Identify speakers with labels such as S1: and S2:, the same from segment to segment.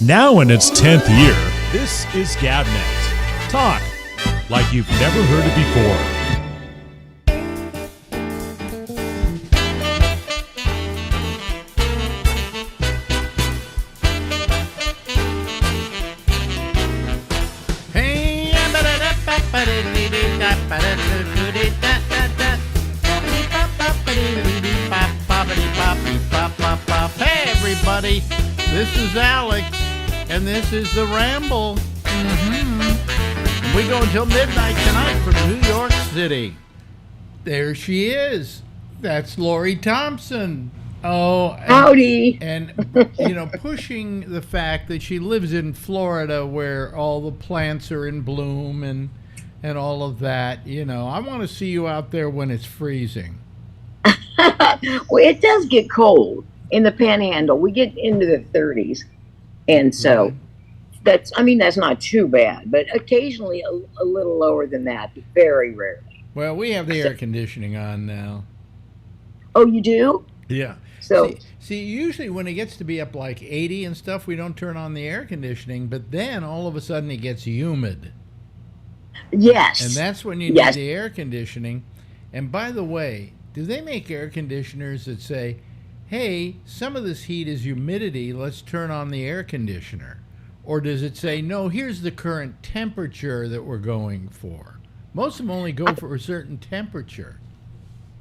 S1: Now in its 10th year, this is GabNet. Talk like you've never heard it before.
S2: Hey everybody, this is Alex, and this is the Ramble. We go until midnight tonight from New York City. There she is. That's Lori Thompson. Oh,
S3: howdy.
S2: And pushing the fact that she lives in Florida where all the plants are in bloom and all of that. I want to see you out there when it's freezing.
S3: Well, it does get cold in the Panhandle. We get into the 30s, and so that's not too bad, but occasionally a little lower than that, but very rarely.
S2: Well, we have the air conditioning on now.
S3: Oh, you do?
S2: Yeah.
S3: So
S2: see, usually when it gets to be up like 80 and stuff, we don't turn on the air conditioning, but then all of a sudden it gets humid.
S3: Yes.
S2: And that's when you need the air conditioning. And by the way, do they make air conditioners that say, hey, some of this heat is humidity, let's turn on the air conditioner? Or does it say, no, here's the current temperature that we're going for? Most of them only go for a certain temperature.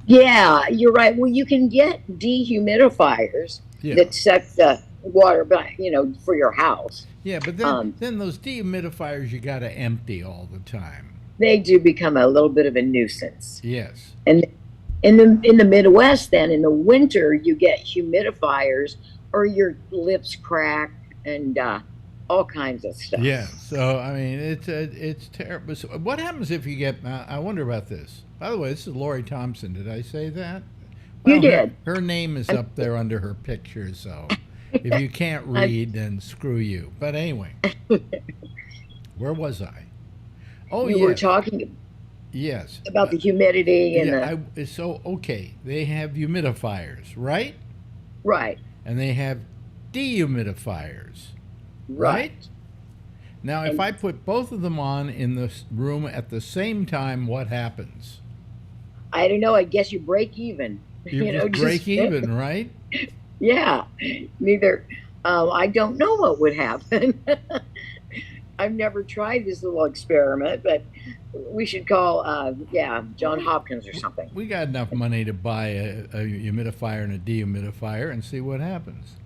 S3: Yeah, you're right. Well, you can get dehumidifiers that suck the water back, for your house.
S2: Yeah, but then those dehumidifiers you got to empty all the time.
S3: They do become a little bit of a nuisance.
S2: Yes.
S3: And in the Midwest, then in the winter, you get humidifiers, or your lips crack and all kinds of stuff.
S2: Yeah. So it's terrible. So what happens if you get? I wonder about this. By the way, this is Lori Thompson. Did I say that? Well,
S3: you did.
S2: Her name is up there under her picture, so if you can't read, then screw you. But anyway, where was I? Oh,
S3: you were talking.
S2: Yes.
S3: About the humidity and
S2: okay, they have humidifiers, right?
S3: Right.
S2: And they have dehumidifiers, right? Now, if I put both of them on in the room at the same time, what happens?
S3: I don't know. I guess you break even.
S2: You break even, right?
S3: Yeah. Neither. I don't know what would happen. I've never tried this little experiment, but we should call, John Hopkins or something.
S2: We got enough money to buy a humidifier and a dehumidifier and see what happens.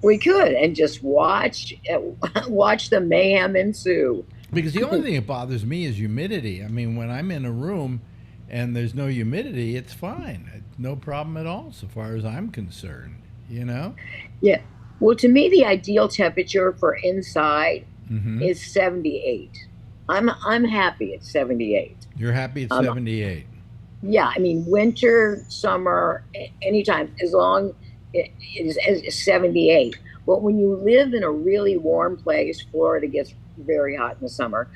S3: We could, and just watch the mayhem ensue.
S2: Because the only thing that bothers me is humidity. I mean, when I'm in a room and there's no humidity, it's fine. No problem at all, so far as I'm concerned.
S3: Yeah. Well, to me, the ideal temperature for inside is 78. I'm happy at 78.
S2: You're happy at 78?
S3: Yeah, winter, summer, anytime, as long as 78. But when you live in a really warm place, Florida gets very hot in the summer,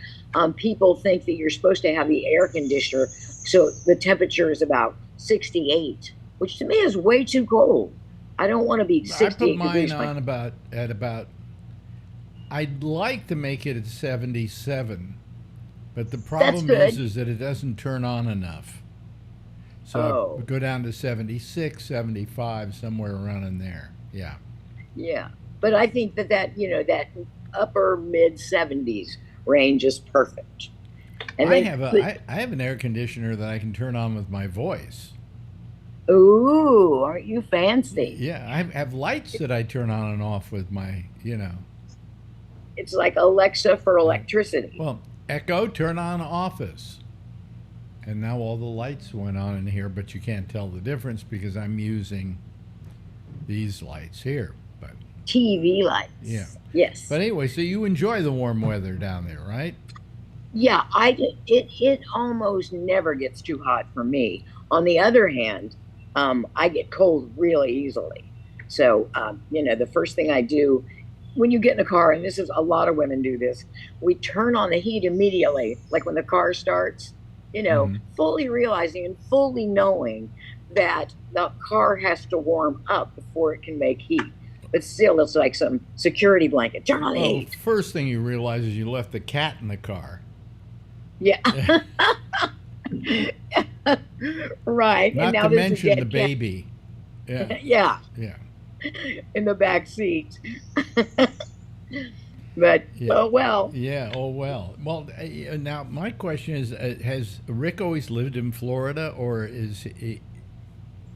S3: people think that you're supposed to have the air conditioner, so the temperature is about 68, which to me is way too cold. I don't want to be 68 degrees.
S2: I put mine on at about, I'd like to make it at 77, but the problem is that it doesn't turn on enough. So go down to 76, 75, somewhere around in there. Yeah.
S3: Yeah. But I think that upper mid 70s range is perfect. And
S2: I have an air conditioner that I can turn on with my voice.
S3: Ooh, aren't you fancy?
S2: Yeah, I have lights that I turn on and off with my,
S3: It's like Alexa for electricity.
S2: Well, Echo, turn on office. And now all the lights went on in here, but you can't tell the difference because I'm using these lights here. But
S3: TV lights.
S2: Yeah.
S3: Yes.
S2: But anyway, so you enjoy the warm weather down there, right?
S3: Yeah, it almost never gets too hot for me. On the other hand, I get cold really easily. So, the first thing I do when you get in a car, and this is a lot of women do this, we turn on the heat immediately, like when the car starts. Fully realizing and fully knowing that the car has to warm up before it can make heat. but still, it's like some security blanket. Turn on the
S2: Oh,
S3: heat.
S2: first thing you realize is you left the cat in the car.
S3: Yeah. Right. And
S2: Not
S3: now
S2: to
S3: there's a
S2: mention
S3: dead
S2: the
S3: cat.
S2: baby. Yeah,
S3: Yeah,
S2: yeah,
S3: in the back seat. But
S2: yeah.
S3: oh well.
S2: Yeah, oh well. Well, now my question is has Rick always lived in Florida or is he.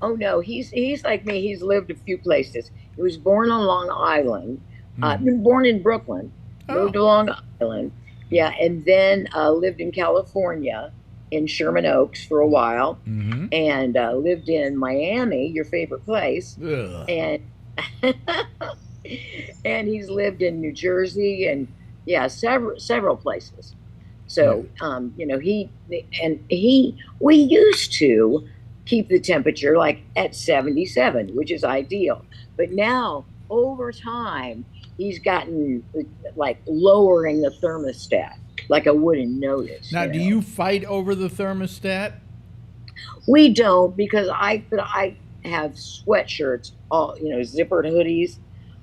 S3: Oh no, he's like me. He's lived a few places. He was born on Long Island.
S2: Hmm.
S3: Been born in Brooklyn. Moved
S2: Oh.
S3: to Long Island. Yeah, and then lived in California, in Sherman Oaks for a while,
S2: Mm-hmm.
S3: and lived in Miami, your favorite place,
S2: Ugh.
S3: and and he's lived in New Jersey and yeah, several places.
S2: Yeah.
S3: So he we used to keep the temperature like at 77, which is ideal. But now over time he's gotten like lowering the thermostat like I wouldn't notice,
S2: Now,
S3: you
S2: do
S3: know.
S2: you fight over the thermostat?
S3: We don't because I have sweatshirts, all zippered hoodies.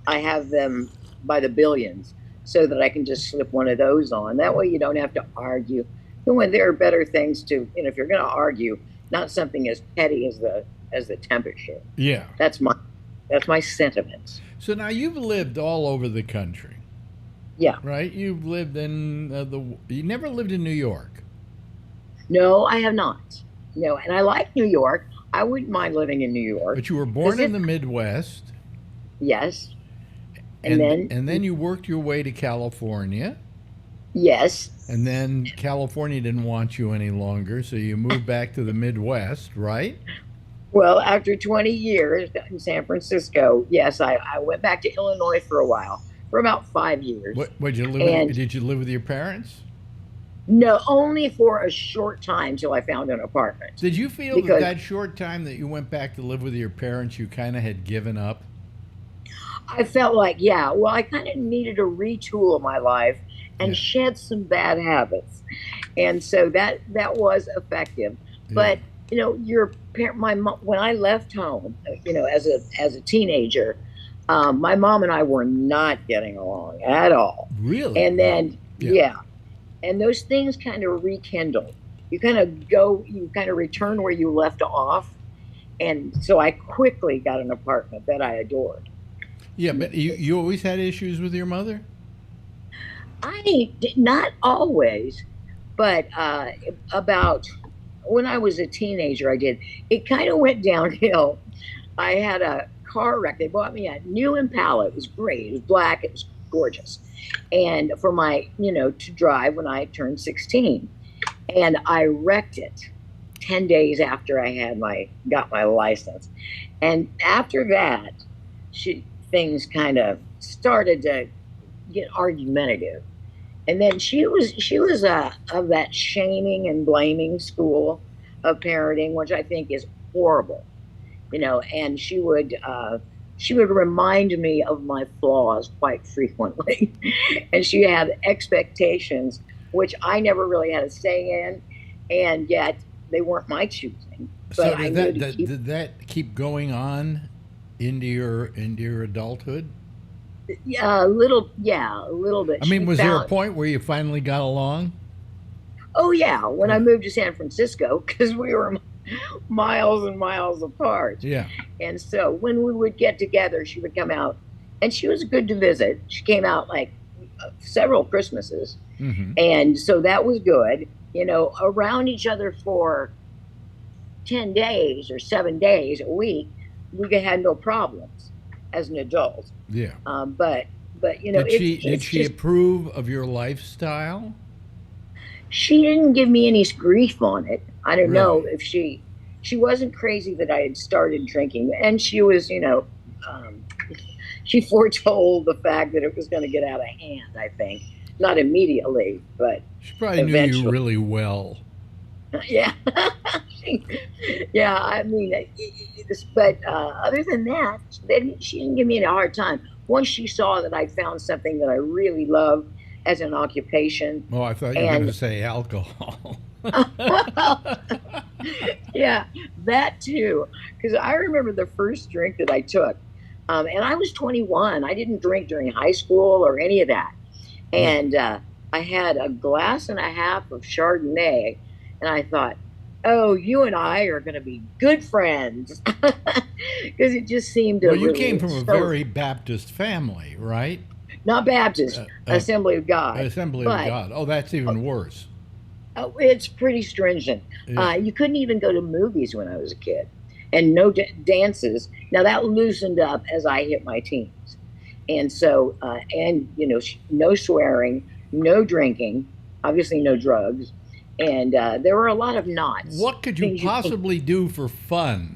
S3: I have them by the billions so that I can just slip one of those on. That way you don't have to argue. And when there are better things to, if you're going to argue, not something as petty as the temperature.
S2: Yeah.
S3: That's my sentiments.
S2: So now you've lived all over the country,
S3: Yeah.
S2: right? You've lived in you never lived in New York.
S3: No, I have not. No, and I like New York. I wouldn't mind living in New York.
S2: But you were born in the Midwest,
S3: Yes.
S2: and then you worked your way to California,
S3: Yes.
S2: and then California didn't want you any longer, so you moved back to the Midwest, right?
S3: Well, after 20 years in San Francisco, yes, I went back to Illinois for a while, for about 5 years.
S2: What did you live?
S3: And
S2: Did you live with your parents?
S3: no, only for a short time till I found an apartment.
S2: Did you feel
S3: Because
S2: that short time that you went back to live with your parents, you kind of had given up?
S3: I felt like, yeah, well, I kind of needed to retool my life and
S2: Yeah.
S3: shed some bad habits, and so that was effective. But your parent, my mom, when I left home, as a teenager, my mom and I were not getting along at all.
S2: Really?
S3: And then
S2: Yeah.
S3: yeah, and those things kind of rekindle. You kind of return where you left off, and so I quickly got an apartment that I adored.
S2: Yeah, but you always had issues with your mother?
S3: I did not always, but about when I was a teenager, I did. It kind of went downhill. I had a car wreck. They bought me a new Impala. It was great. It was black. It was gorgeous. And for my, to drive when I turned 16. And I wrecked it 10 days after I got my license. And after that, things kind of started to get argumentative. And then she was of that shaming and blaming school of parenting, which I think is horrible, and she would remind me of my flaws quite frequently. And she had expectations which I never really had a say in, and yet they weren't my choosing. But
S2: So
S3: I
S2: did that keep going on into your adulthood?
S3: yeah, a little bit.
S2: I mean,
S3: She
S2: was there a
S3: found-
S2: point where you finally got along?
S3: Oh yeah, when I
S2: Yeah.
S3: moved to San Francisco, because we were miles and miles apart.
S2: Yeah.
S3: And so when we would get together, she would come out, and she was good to visit. She came out like several Christmases,
S2: Mm-hmm.
S3: and so that was good. Around each other for 10 days or 7 days a week, we had no problems as an adult.
S2: Yeah.
S3: But
S2: Did she approve of your lifestyle?
S3: she didn't give me any grief on it. I don't know
S2: Really?
S3: if she wasn't crazy that I had started drinking, and she was, she foretold the fact that it was going to get out of hand. I think not immediately, but
S2: She probably knew you
S3: eventually.
S2: really well.
S3: yeah, yeah. I mean, but other than that, she didn't give me a hard time. Once she saw that I found something that I really loved as an occupation.
S2: Oh, I thought you were going to
S3: And-
S2: say alcohol.
S3: Yeah, that too. Because I remember the first drink that I took. And I was 21. I didn't drink during high school or any of that.
S2: Yeah.
S3: And I had a glass and a half of Chardonnay, and I thought, oh, you and I are going to be good friends. Because it just seemed to
S2: Well, you
S3: really
S2: came from a very Baptist family, right?
S3: not Baptist,
S2: Uh, uh,
S3: Assembly of God,
S2: Assembly of
S3: but
S2: God. Oh, that's even worse.
S3: it's pretty stringent.
S2: Yeah.
S3: You couldn't even go to movies when I was a kid, and no dances. Now that loosened up as I hit my teens, and so and no swearing, no drinking, obviously no drugs, and there were a lot of knots.
S2: What could you
S3: Things you
S2: possibly do for fun?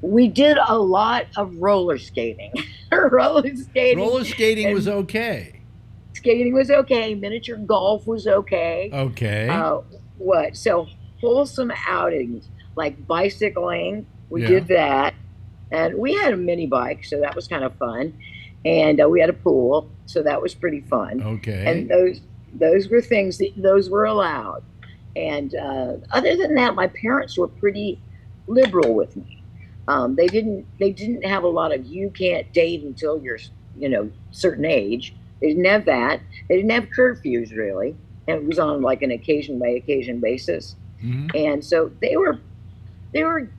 S3: We did a lot of roller skating, roller skating,
S2: Roller skating was
S3: and
S2: okay.
S3: skating was okay. Miniature golf was okay.
S2: Okay.
S3: Uh, what? So wholesome outings like bicycling, we
S2: Yeah.
S3: did that, and we had a mini bike, so that was kind of fun, and we had a pool, so that was pretty fun.
S2: Okay.
S3: And those were things that those were allowed. And other than that, my parents were pretty liberal with me. They didn't have a lot of you can't date until you're certain age. They didn't have that. They didn't have curfews really, and it was on like an occasion by occasion basis.
S2: Hmm.
S3: And so they were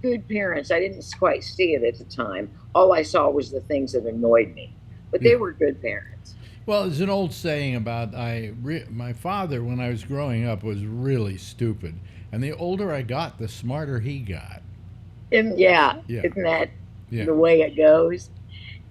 S3: good parents. I didn't quite see it at the time. All I saw was the things that annoyed me, but they
S2: Yeah.
S3: were good parents.
S2: Well, there's an old saying about my father, when I was growing up, was really stupid, and the older I got, the smarter he got.
S3: And yeah,
S2: Yeah.
S3: isn't that
S2: Yeah.
S3: the way it goes?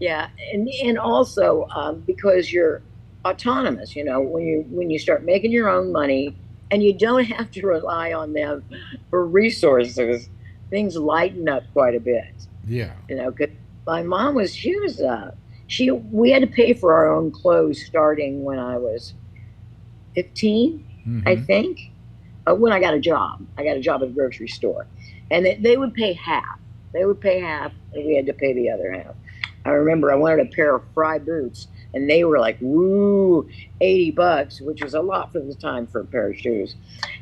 S3: Yeah, and also because you're autonomous, when you start making your own money and you don't have to rely on them for resources, things lighten up quite a bit.
S2: Yeah.
S3: 'Cause my mom we had to pay for our own clothes starting when I was 15, I
S2: Hmm.
S3: think. When I got a job. I got a job at a grocery store. And they would pay half. They would pay half, and we had to pay the other half. I remember I wanted a pair of Fry boots, and they were like, woo, $80, which was a lot for the time for a pair of shoes.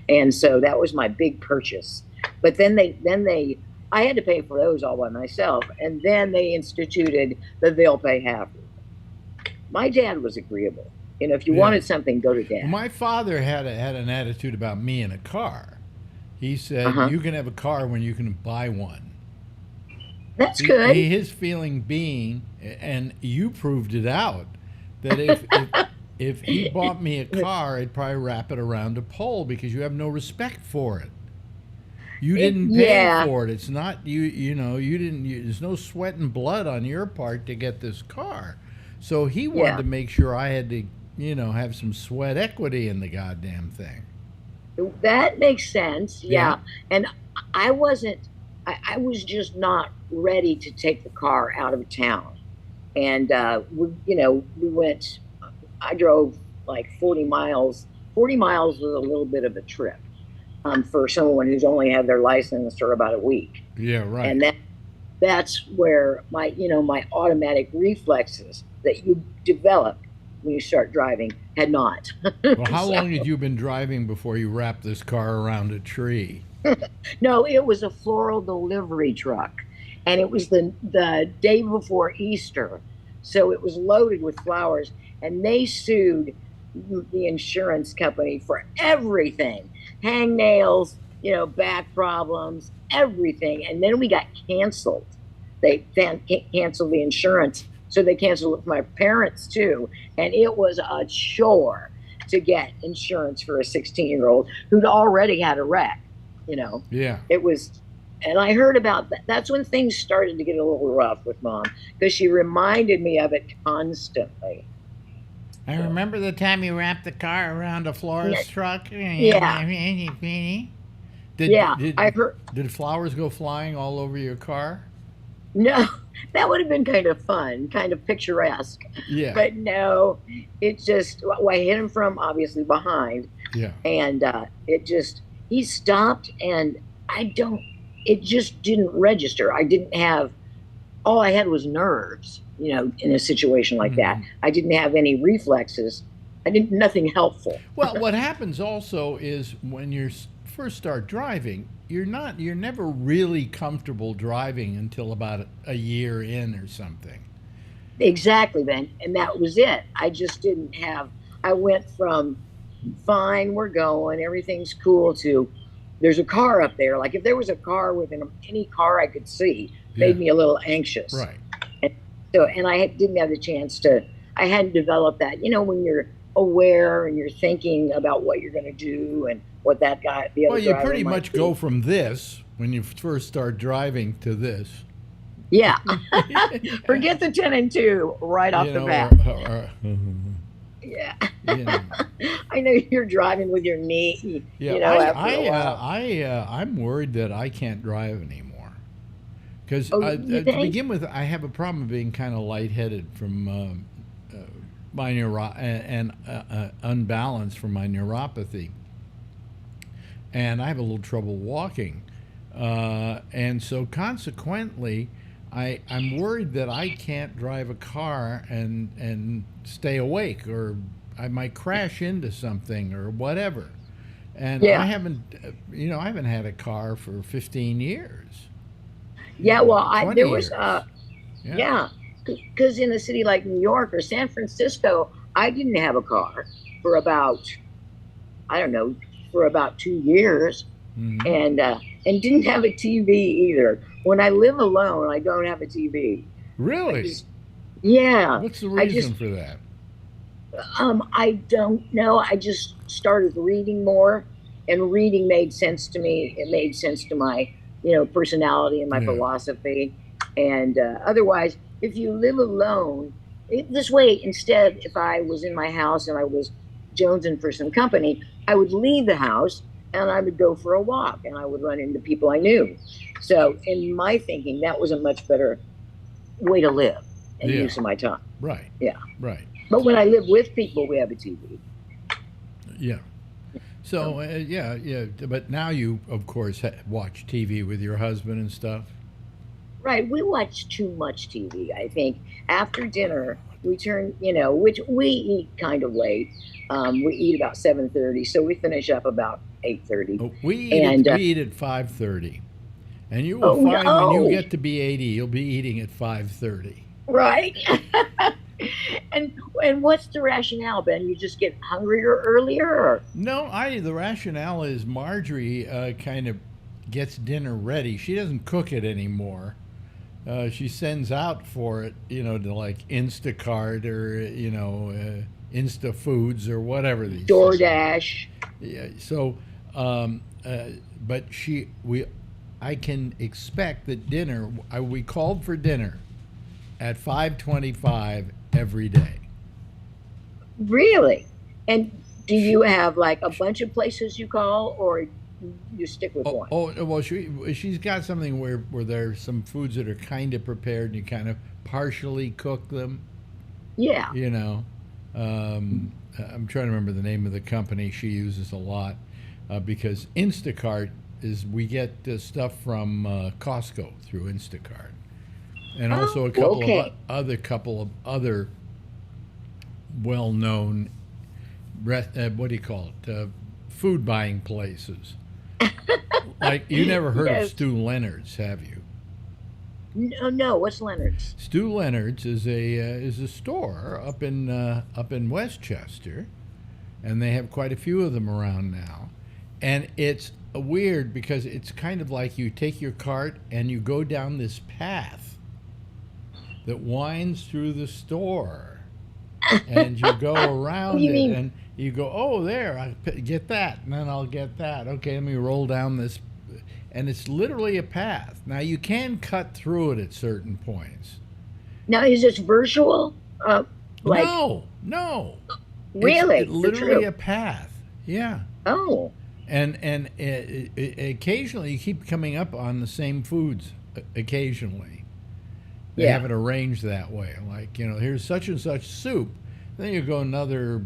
S3: And so that was my big purchase. But I had to pay for those all by myself. And then they instituted that they'll pay half. My dad was agreeable. If you
S2: Yeah.
S3: wanted something, go to dad.
S2: My father had an attitude about me in a car. He said,
S3: Uh-huh.
S2: "You can have a car when you can buy one."
S3: That's good.
S2: His feeling being, and you proved it out, that if he bought me a car, I'd probably wrap it around a pole because you have no respect for it. You didn't pay
S3: Yeah.
S2: for it. It's not you. You didn't. There's no sweat and blood on your part to get this car. So he wanted
S3: Yeah.
S2: to make sure I had to, have some sweat equity in the goddamn thing.
S3: That makes sense.
S2: Yeah.
S3: Yeah. And I wasn't, I was just not ready to take the car out of town. And, we went, I drove like 40 miles. 40 miles was a little bit of a trip for someone who's only had their license for about a week.
S2: Yeah, right.
S3: And that's where my automatic reflexes that you develop when you start driving had not.
S2: Well, how
S3: So-
S2: long had you been driving before you wrapped this car around a tree?
S3: No, it was a floral delivery truck, and it was the day before Easter, so it was loaded with flowers, and they sued the insurance company for everything, hangnails, back problems, everything, and then we got canceled. They canceled the insurance, so they canceled it for my parents too, and it was a chore to get insurance for a 16-year-old who'd already had a wreck.
S2: Yeah.
S3: It was, and I heard about that. That's when things started to get a little rough with mom because she reminded me of it constantly.
S2: I remember the time you wrapped the car around a florist truck.
S3: Yeah. I heard.
S2: Did flowers go flying all over your car?
S3: No, that would have been kind of fun, kind of picturesque.
S2: Yeah.
S3: But no, it just, I hit him from obviously behind,
S2: Yeah.
S3: and he stopped, and it just didn't register. All I had was nerves, in a situation like that. I didn't have any reflexes. Nothing helpful.
S2: Well, what happens also is when you first start driving, you're never really comfortable driving until about a year in or something.
S3: exactly, Ben. And that was it. I just didn't have, I went from fine, we're going, everything's cool to there's a car up there. Like if there was a car within any car I could see,
S2: Yeah.
S3: made me a little anxious.
S2: Right.
S3: And so, and didn't have the chance to, I hadn't developed that, when you're aware and you're thinking about what you're going to do and what that guy, the other
S2: Well, you
S3: driver
S2: pretty
S3: might
S2: much
S3: do.
S2: go from this when you first start driving to this.
S3: Yeah. Forget the 10 and 2 right off
S2: You
S3: the
S2: know,
S3: bat. Yeah.
S2: you know.
S3: I know you're driving with your knee,
S2: Yeah,
S3: after a while.
S2: I'm worried that I can't drive anymore. Because
S3: Oh, you
S2: to
S3: think?
S2: begin with, I have a problem being kind of lightheaded from my and unbalanced from my neuropathy, and I have a little trouble walking, and so consequently, I'm worried that I can't drive a car and stay awake, or I might crash into something or whatever. And
S3: Yeah.
S2: I haven't had a car for 15 years.
S3: Yeah, well,
S2: 20
S3: there was,
S2: years.
S3: yeah, because in a city like New York or San Francisco, I didn't have a car for about, I don't know, for about 2 years,
S2: Mhm.
S3: and didn't have a TV either. When I live alone, I don't have a TV.
S2: Really?
S3: Yeah,
S2: What's the
S3: I
S2: reason
S3: just,
S2: for that?
S3: I don't know. I just started reading more, and reading made sense to me. It made sense to my, personality and my
S2: Yeah.
S3: philosophy. And otherwise, if you live alone, this way, instead, if I was in my house and I was jonesing for some company, I would leave the house and I would go for a walk and I would run into people I knew. So, in my thinking, that was a much better way to live and
S2: Yeah.
S3: use of my time.
S2: Right.
S3: Yeah.
S2: Right.
S3: But when I live with people, we have a TV.
S2: Yeah. So yeah. But now you, of course, watch TV with your husband and stuff.
S3: Right. We watch too much TV, I think. After dinner, we turn, which we eat kind of late. We eat about 7:30, so we finish up about 8:30.
S2: Oh,
S3: And
S2: we eat at 5:30, and you will find when you get to be 80, you'll be eating at 5:30.
S3: right. And what's the rationale, Ben? You just get hungrier earlier, or?
S2: No, the rationale is Marjorie kind of gets dinner ready. She doesn't cook it anymore. She sends out for it, to like Instacart or Insta Foods or whatever these
S3: DoorDash.
S2: Yeah. So, but I can expect that dinner. We called for dinner at 5:25 every day.
S3: Really? And do you have like a bunch of places you call, or you stick with one?
S2: Oh, well, she's got something where there's some foods that are kind of prepared and you kind of partially cook them.
S3: Yeah.
S2: I'm trying to remember the name of the company she uses a lot because Instacart we get stuff from Costco through Instacart, and also a couple of other well-known what do you call it? Food buying places. Like you never heard of Stu Leonard's, have you?
S3: No. What's Leonard's?
S2: Stu Leonard's is a store up in Westchester, and they have quite a few of them around now. And it's weird because it's kind of like you take your cart and you go down this path that winds through the store, and you go around it, and you go, oh, there, I get that, and then I'll get that. Okay, let me roll down this. And it's literally a path. Now, you can cut through it at certain points.
S3: Now, is this virtual?
S2: No.
S3: Really?
S2: It's literally a path. Yeah.
S3: Oh.
S2: And occasionally you keep coming up on the same foods occasionally. They have it arranged that way. Like, here's such and such soup. Then you go another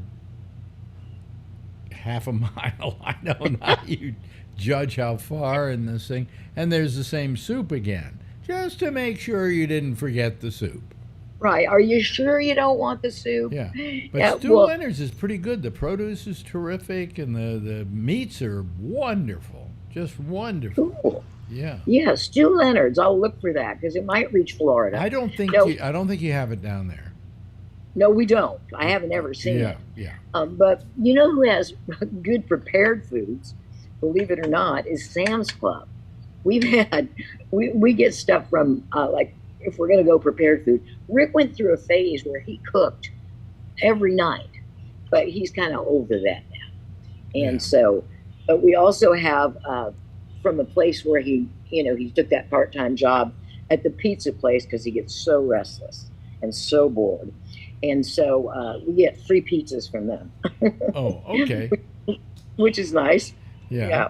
S2: half a mile. I don't know how you judge how far in this thing. And there's the same soup again, just to make sure you didn't forget the soup.
S3: Right. Are you sure you don't want the soup?
S2: Yeah. But Stu Leonard's is pretty good. The produce is terrific, and the meats are wonderful. Just wonderful.
S3: Cool.
S2: Yeah.
S3: Yeah, Stu Leonard's. I'll look for that because it might reach Florida. No,
S2: I don't think you have it down there.
S3: no, we don't. I haven't ever seen
S2: Yeah,
S3: it.
S2: yeah.
S3: But you know who has good prepared foods, believe it or not, is Sam's Club. We've had, we get stuff from, like, if we're going to go prepared food. Rick went through a phase where he cooked every night, but he's kind of over that now.
S2: Yeah.
S3: And so, but we also have, from the place where he took that part-time job at the pizza place because he gets so restless and so bored. And so we get free pizzas from them,
S2: Oh, okay.
S3: which is nice.
S2: Yeah.
S3: Yeah.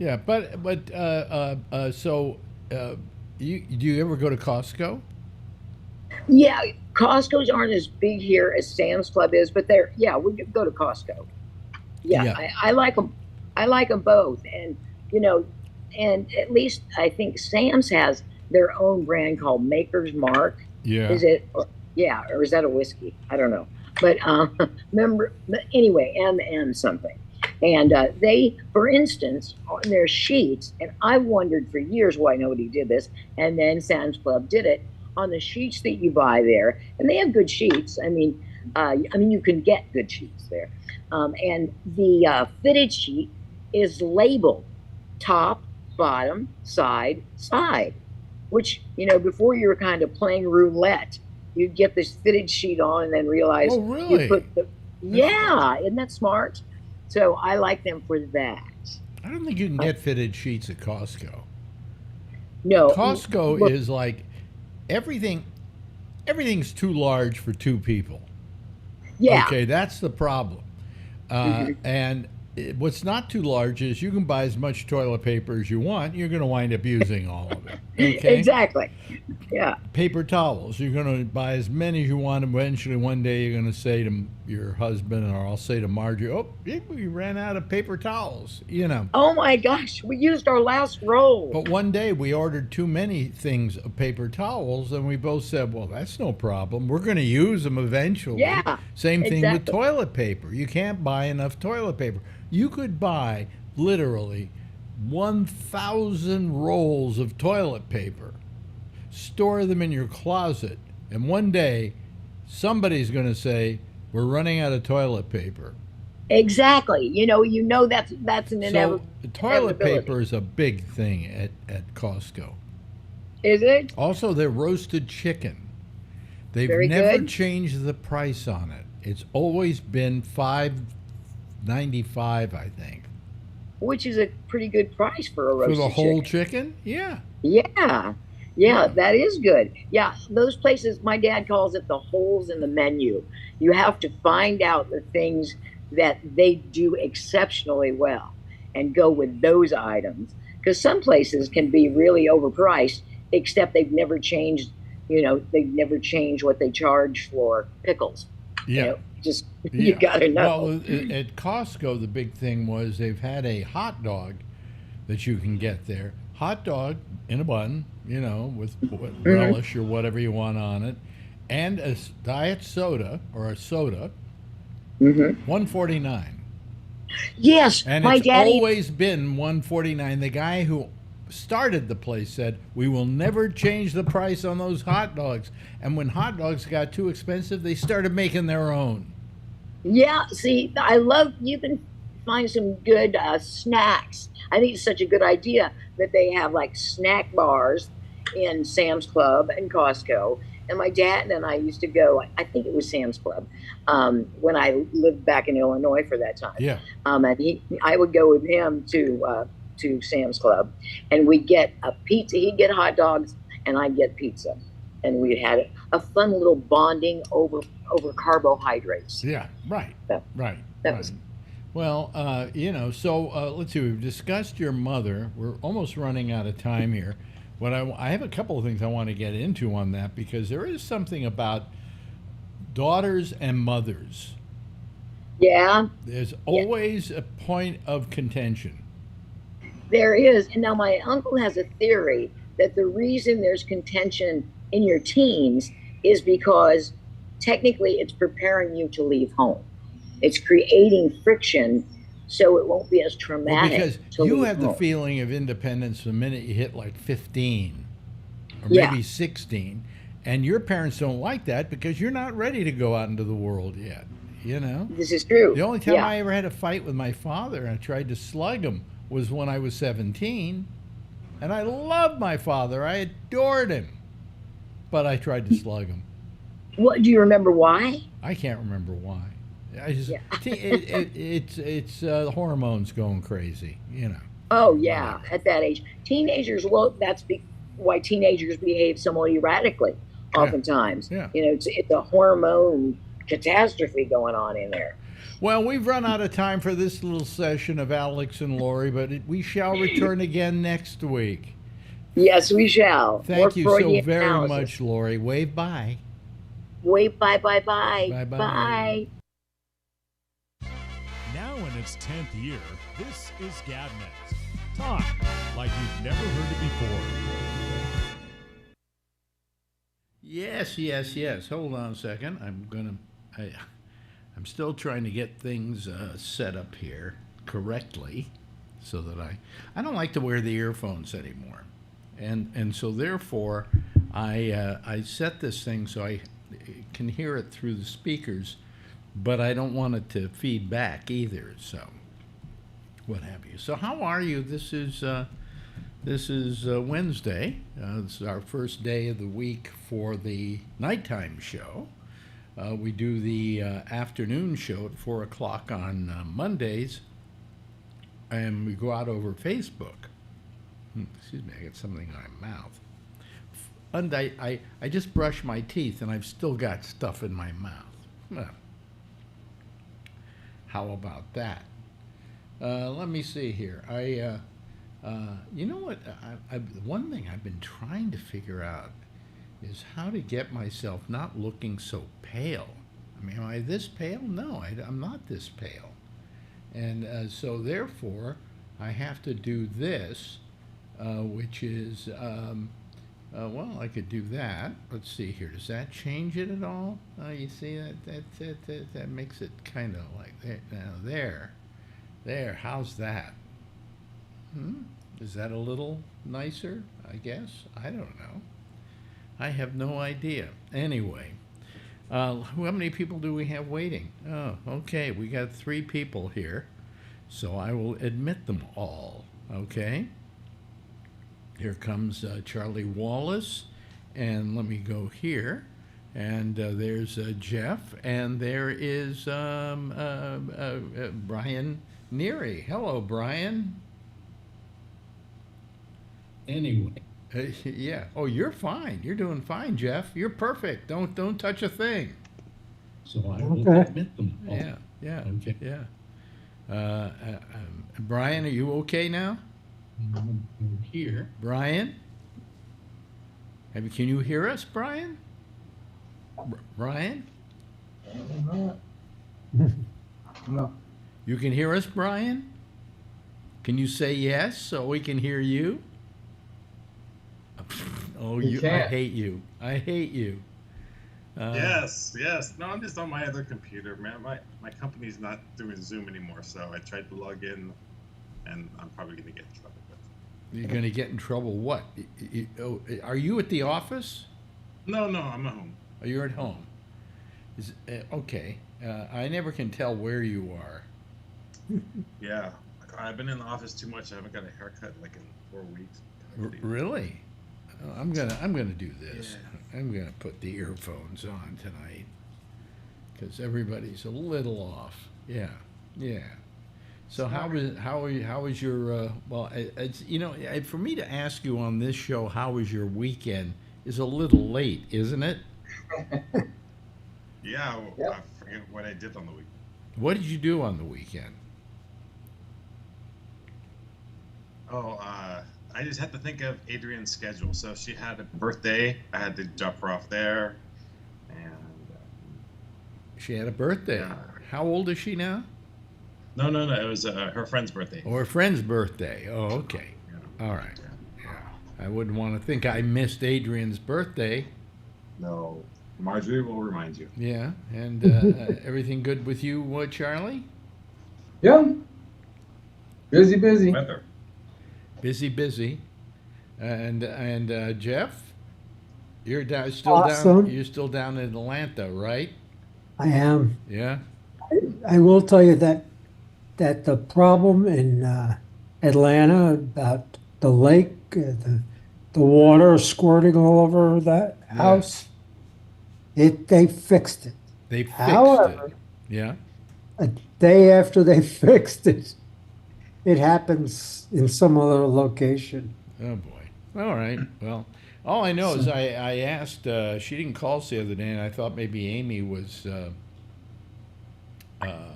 S2: Yeah, so you do you ever go to Costco?
S3: Yeah. Costco's aren't as big here as Sam's Club is, but yeah, we could go to Costco. Yeah.
S2: Yeah.
S3: I like them. I like them both. And, you know, and at least I think Sam's has their own brand called Maker's Mark.
S2: Yeah.
S3: Is it? Yeah. Or is that a whiskey? I don't know. But remember, anyway, M something. And they, for instance, on their sheets, and I wondered for years why nobody did this, and then Sam's Club did it on the sheets that you buy there, and they have good sheets. I mean, you can get good sheets there, and the fitted sheet is labeled top, bottom, side, side. Which before you were kind of playing roulette, you'd get this fitted sheet on and then realize
S2: Oh, really?
S3: you put the yeah, isn't that smart? So I like them for that.
S2: I don't think you can get fitted sheets at Costco.
S3: No,
S2: Costco
S3: look,
S2: is like everything's too large for two people.
S3: yeah,
S2: Okay, that's the problem. And what's not too large is you can buy as much toilet paper as you want. You're going to wind up using all of it. Okay?
S3: exactly. Yeah,
S2: Paper towels. You're going to buy as many as you want. Eventually, one day, you're going to say to your husband, or I'll say to Marjorie, "Oh, we ran out of paper towels."
S3: oh my gosh, we used our last roll.
S2: But one day we ordered too many things of paper towels, and we both said, "Well, that's no problem. We're going to use them eventually."
S3: Yeah,
S2: Same thing with
S3: exactly.
S2: toilet paper. You can't buy enough toilet paper. You could buy literally 1,000 rolls of toilet paper, store them in your closet, and one day somebody's going to say, "We're running out of toilet paper."
S3: Exactly. That's an
S2: So toilet
S3: inevitability.
S2: paper is a big thing at Costco.
S3: Is it?
S2: Also, their roasted chicken. They've
S3: Very
S2: never
S3: good.
S2: changed the price on it. It's always been $5.95, I think.
S3: Which is a pretty good price for a
S2: For
S3: roasted
S2: the whole
S3: chicken.
S2: chicken? Yeah.
S3: Yeah. Yeah, that is good. Yeah, those places, my dad calls it the holes in the menu. You have to find out the things that they do exceptionally well and go with those items. Because some places can be really overpriced, except they've never changed what they charge for pickles.
S2: Yeah.
S3: Just,
S2: Yeah.
S3: you got to know.
S2: Well, at Costco, the big thing was they've had a hot dog that you can get there. Hot dog in a bun, with relish or whatever you want on it, and a diet soda or a soda, $1.49.
S3: Yes,
S2: And
S3: my
S2: it's
S3: daddy.
S2: always been $1.49. The guy who started the place said, "We will never change the price on those hot dogs." And when hot dogs got too expensive, they started making their own.
S3: Yeah, see, you can find some good snacks. I think it's such a good idea that they have like snack bars in Sam's Club and Costco. And my dad and I used to go, I think it was Sam's Club, when I lived back in Illinois for that time.
S2: Yeah.
S3: And I would go with him to Sam's Club, and we'd get a pizza. He'd get hot dogs, and I'd get pizza. And we had a fun little bonding over carbohydrates.
S2: Yeah, right.
S3: That-
S2: Right.
S3: that
S2: right.
S3: was-
S2: Well, so let's see. We've discussed your mother. We're almost running out of time here. But I have a couple of things I want to get into on that, because there is something about daughters and mothers.
S3: Yeah,
S2: There's always a point of contention.
S3: there is. And now my uncle has a theory that the reason there's contention in your teens is because technically it's preparing you to leave home. It's creating friction so it won't be as
S2: Well,
S3: traumatic.
S2: because
S3: to
S2: you
S3: leave
S2: have the
S3: home.
S2: feeling of independence the minute you hit like 15 or
S3: Yeah.
S2: maybe 16, and your parents don't like that because you're not ready to go out into the world yet, you know?
S3: This is true.
S2: The only time
S3: Yeah.
S2: I ever had a fight with my father and I tried to slug him was when I was 17. And I loved my father. I adored him. But I tried to slug him.
S3: What do you remember? Why?
S2: I can't remember why. I just
S3: Yeah.
S2: it's hormones going crazy, you know.
S3: Oh yeah,
S2: Whatever.
S3: at that age, teenagers. Well, why teenagers behave somewhat erratically.
S2: Yeah.
S3: Oftentimes,
S2: Yeah.
S3: it's a hormone catastrophe going on in there.
S2: Well, we've run out of time for this little session of Alex and Lori, but we shall return again next week.
S3: Yes, we shall.
S2: Thank you so
S3: Freudian
S2: very
S3: analysis.
S2: much, Lori. Wave bye.
S3: Wait, bye, bye, bye,
S2: Bye-bye.
S3: bye.
S1: Now in its 10th year, this is Gabnet. Talk like you've never heard it before.
S2: Yes. Hold on a second. I'm still trying to get things set up here correctly, so that I don't like to wear the earphones anymore, and so therefore I set this thing so I can hear it through the speakers, but I don't want it to feed back either. So what have you? So how are you? This is Wednesday. This is our first day of the week for the nighttime show. We do the afternoon show at 4 o'clock on Mondays, and we go out over Facebook. Excuse me, I got something in my mouth. And I just brushed my teeth, and I've still got stuff in my mouth. Well, how about that? Let me see here. You know what? One thing I've been trying to figure out is how to get myself not looking so pale. I mean, am I this pale? No, I'm not this pale. And so therefore, I have to do this, which is, well, I could do that. Let's see here. Does that change it at all? You see, that makes it kind of like that. Now, there, how's that? Is that a little nicer, I guess? I don't know. I have no idea. Anyway, how many people do we have waiting? Oh, okay, we got 3 people here, so I will admit them all, okay? Here comes Charlie Wallace, and let me go here, and there's Jeff, and there is Brian Neary. Hello, Brian. Anyway. Yeah. Oh, you're fine. You're doing fine, Jeff. You're perfect. Don't touch a thing. So I will admit them all. Yeah. Okay. Yeah. Brian, are you okay now? I'm here. Brian? Can you hear us, Brian? Brian?
S4: No.
S2: You can hear us, Brian? Can you say yes so we can hear you? Oh,
S4: You
S2: I
S4: can't.
S2: hate you. I hate you.
S5: Yes. No, I'm just on my other computer, man. My company's not doing Zoom anymore, so I tried to log in, and I'm probably going to get in trouble with it.
S2: You're going to get in trouble. What? Are you at the office?
S5: No, I'm at home.
S2: Or you're at home? Okay. I never can tell where you are.
S5: Yeah. I've been in the office too much. I haven't got a haircut like in 4 weeks.
S2: Really? Oh, I'm gonna do this. Yeah. I'm gonna put the earphones on tonight because everybody's a little off. Yeah. So how was your well? It's for me to ask you on this show how was your weekend is a little late, isn't it?
S5: Yeah.
S4: Yep.
S5: I forget what I did on the weekend.
S2: What did you do on the weekend?
S5: Oh, I just had to think of Adrian's schedule. So she had a birthday. I had to drop her off there, and
S2: She had a birthday.
S5: Yeah.
S2: How old is she now?
S5: no. It was her friend's birthday.
S2: Or her friend's birthday. Oh, okay.
S5: Yeah.
S2: All right. Yeah. I wouldn't want to think I missed Adrian's birthday.
S5: No, Marjorie will remind you.
S2: Yeah. And everything good with you, Charlie?
S4: Yeah. Busy, busy.
S5: weather.
S2: Busy. And Jeff, you're
S6: Awesome.
S2: You're still down in Atlanta, right?
S6: I am.
S2: Yeah.
S6: I will tell you that the problem in Atlanta about the lake, the water squirting all over that house, they fixed it.
S2: They fixed
S6: However,
S2: it. Yeah.
S6: a day after they fixed it, it happens in some other location.
S2: Oh boy. All right. Well, all I know is I asked. She didn't call us the other day, and I thought maybe Amy was. Not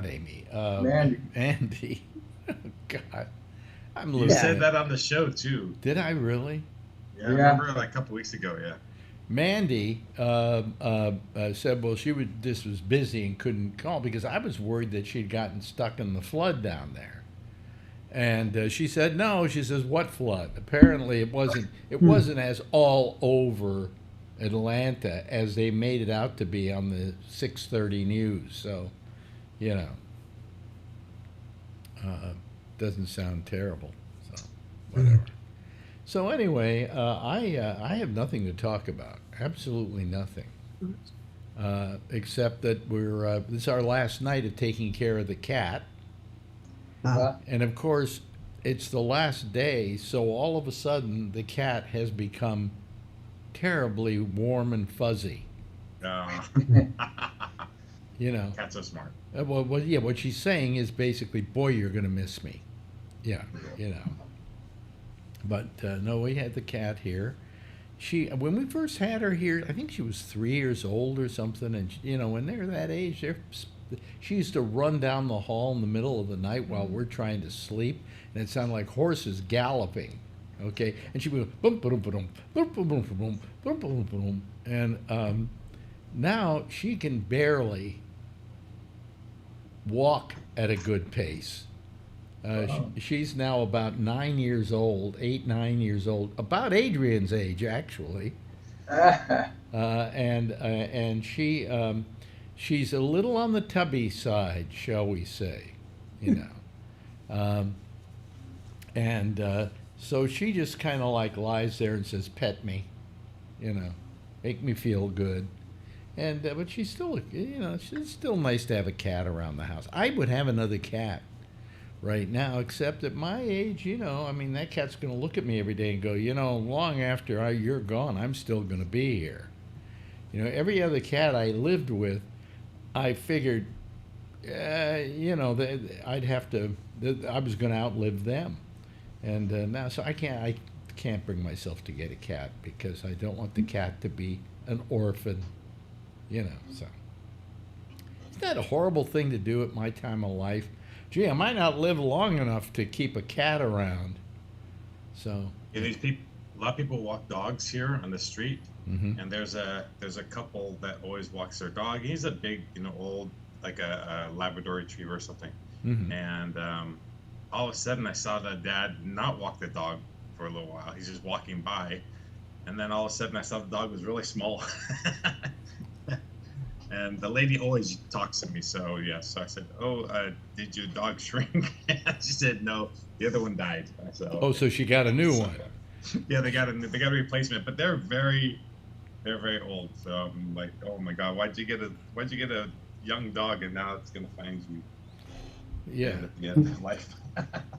S2: Amy.
S4: Mandy.
S2: Andy. God, I'm
S5: You
S2: losing
S5: said
S2: it.
S5: that on the show too.
S2: Did I really?
S5: Yeah, I
S4: Yeah.
S5: remember like a couple weeks ago. Yeah.
S2: Mandy said, well, this was busy and couldn't call because I was worried that she'd gotten stuck in the flood down there. And she said, no. She says, what flood? Apparently, it wasn't as all over Atlanta as they made it out to be on the 6:30 news. So, you know, doesn't sound terrible. So, whatever. So anyway, I have nothing to talk about. Absolutely nothing. Except that this is our last night of taking care of the cat. And of course, it's the last day, so all of a sudden the cat has become terribly warm and fuzzy. You know.
S5: Cat's so smart.
S2: Well, yeah, what she's saying is basically, boy, you're going to miss me. Yeah, you know. But no, we had the cat here. When we first had her here, I think she was 3 years old or something. And you know, when they're that age, she used to run down the hall in the middle of the night while we're trying to sleep, and it sounded like horses galloping. Okay, and she would boom, boom, boom, boom, boom, boom, boom, boom, boom, boom, and now she can barely walk at a good pace. She's now about 9 years old, 8, 9 years old, about Adrian's age actually, and she's a little on the tubby side, shall we say, you know, and so she just kind of like lies there and says, "Pet me," you know, make me feel good. And but she's still, you know, it's still nice to have a cat around the house. I would have another cat right now, except at my age, you know, I mean, that cat's going to look at me every day and go, you know, long after you're gone, I'm still going to be here. You know, every other cat I lived with, I figured, you know, I was going to outlive them. And now, so I can't bring myself to get a cat because I don't want the cat to be an orphan. You know, so isn't that a horrible thing to do at my time of life? Gee, I might not live long enough to keep a cat around. So
S5: Yeah, a lot of people walk dogs here on the street, and there's a couple that always walks their dog. He's a big, you know, old, like a Labrador Retriever or something. And all of a sudden, I saw the dad not walk the dog for a little while. He's just walking by, and then all of a sudden, I saw the dog was really small. And the lady always talks to me, so yes. So I said, "Oh, did your dog shrink?" She said, "No, the other one died." So,
S2: oh, so she got a new one.
S5: Yeah, they got a replacement, but they're very old. So I'm like, "Oh my God, why'd you get a young dog, and now it's gonna find you?"
S2: Yeah,
S5: at the end of life.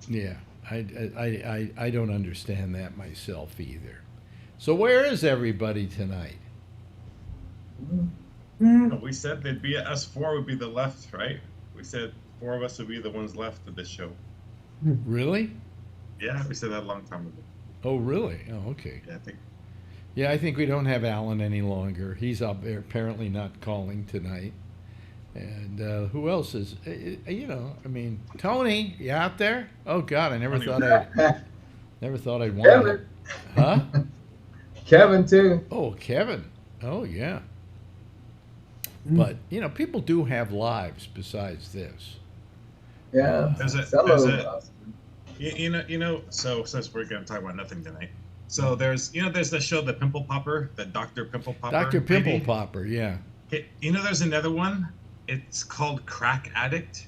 S2: yeah. I don't understand that myself either. So where is everybody tonight?
S5: We said they'd be us four would be the left, right? We said 4 of us would be the ones left of this show.
S2: Really?
S5: Yeah, we said that a long time ago.
S2: Oh, really? Oh, okay.
S5: Yeah, I think.
S2: Yeah, I think we don't have Alan any longer. He's up there, apparently not calling tonight. And who else is? You know, I mean, Tony, you out there? Oh God, I never thought I'd want
S4: Kevin.
S2: to. Huh?
S4: Kevin too.
S2: Oh, Kevin. Oh, yeah. But you know, people do have lives besides this.
S4: Yeah.
S5: There's a-
S4: Some
S5: there's
S4: of
S5: a-
S4: us.
S5: You know. So since we're gonna talk about nothing tonight, so there's the show, the Pimple Popper, the Dr. Pimple Popper.
S2: Dr. Pimple
S5: lady.
S2: Popper, yeah.
S5: You know, there's another one. It's called Crack Addict.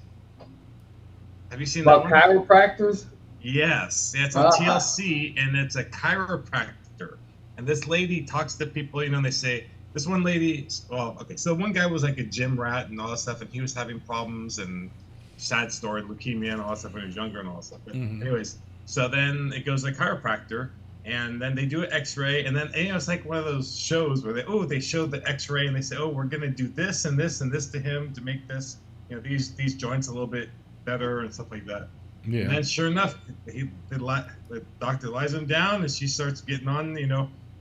S5: Have you seen that
S4: About
S5: one?
S4: chiropractors?
S5: Yes, yeah, it's on
S4: Ah.
S5: TLC, and it's a chiropractor. And this lady talks to people, and they say, this one lady, well, okay, so one guy was like a gym rat and all that stuff, and he was having problems and sad story, leukemia and all that stuff when he was younger and all that stuff. But anyways, so then it goes to a chiropractor, and then they do an X-ray, and then it's like one of those shows where they show the X-ray and they say, oh, we're gonna do this and this and this to him to make this, these joints a little bit better and stuff like that.
S2: Yeah.
S5: And then sure enough, the doctor lies him down, and she starts getting on,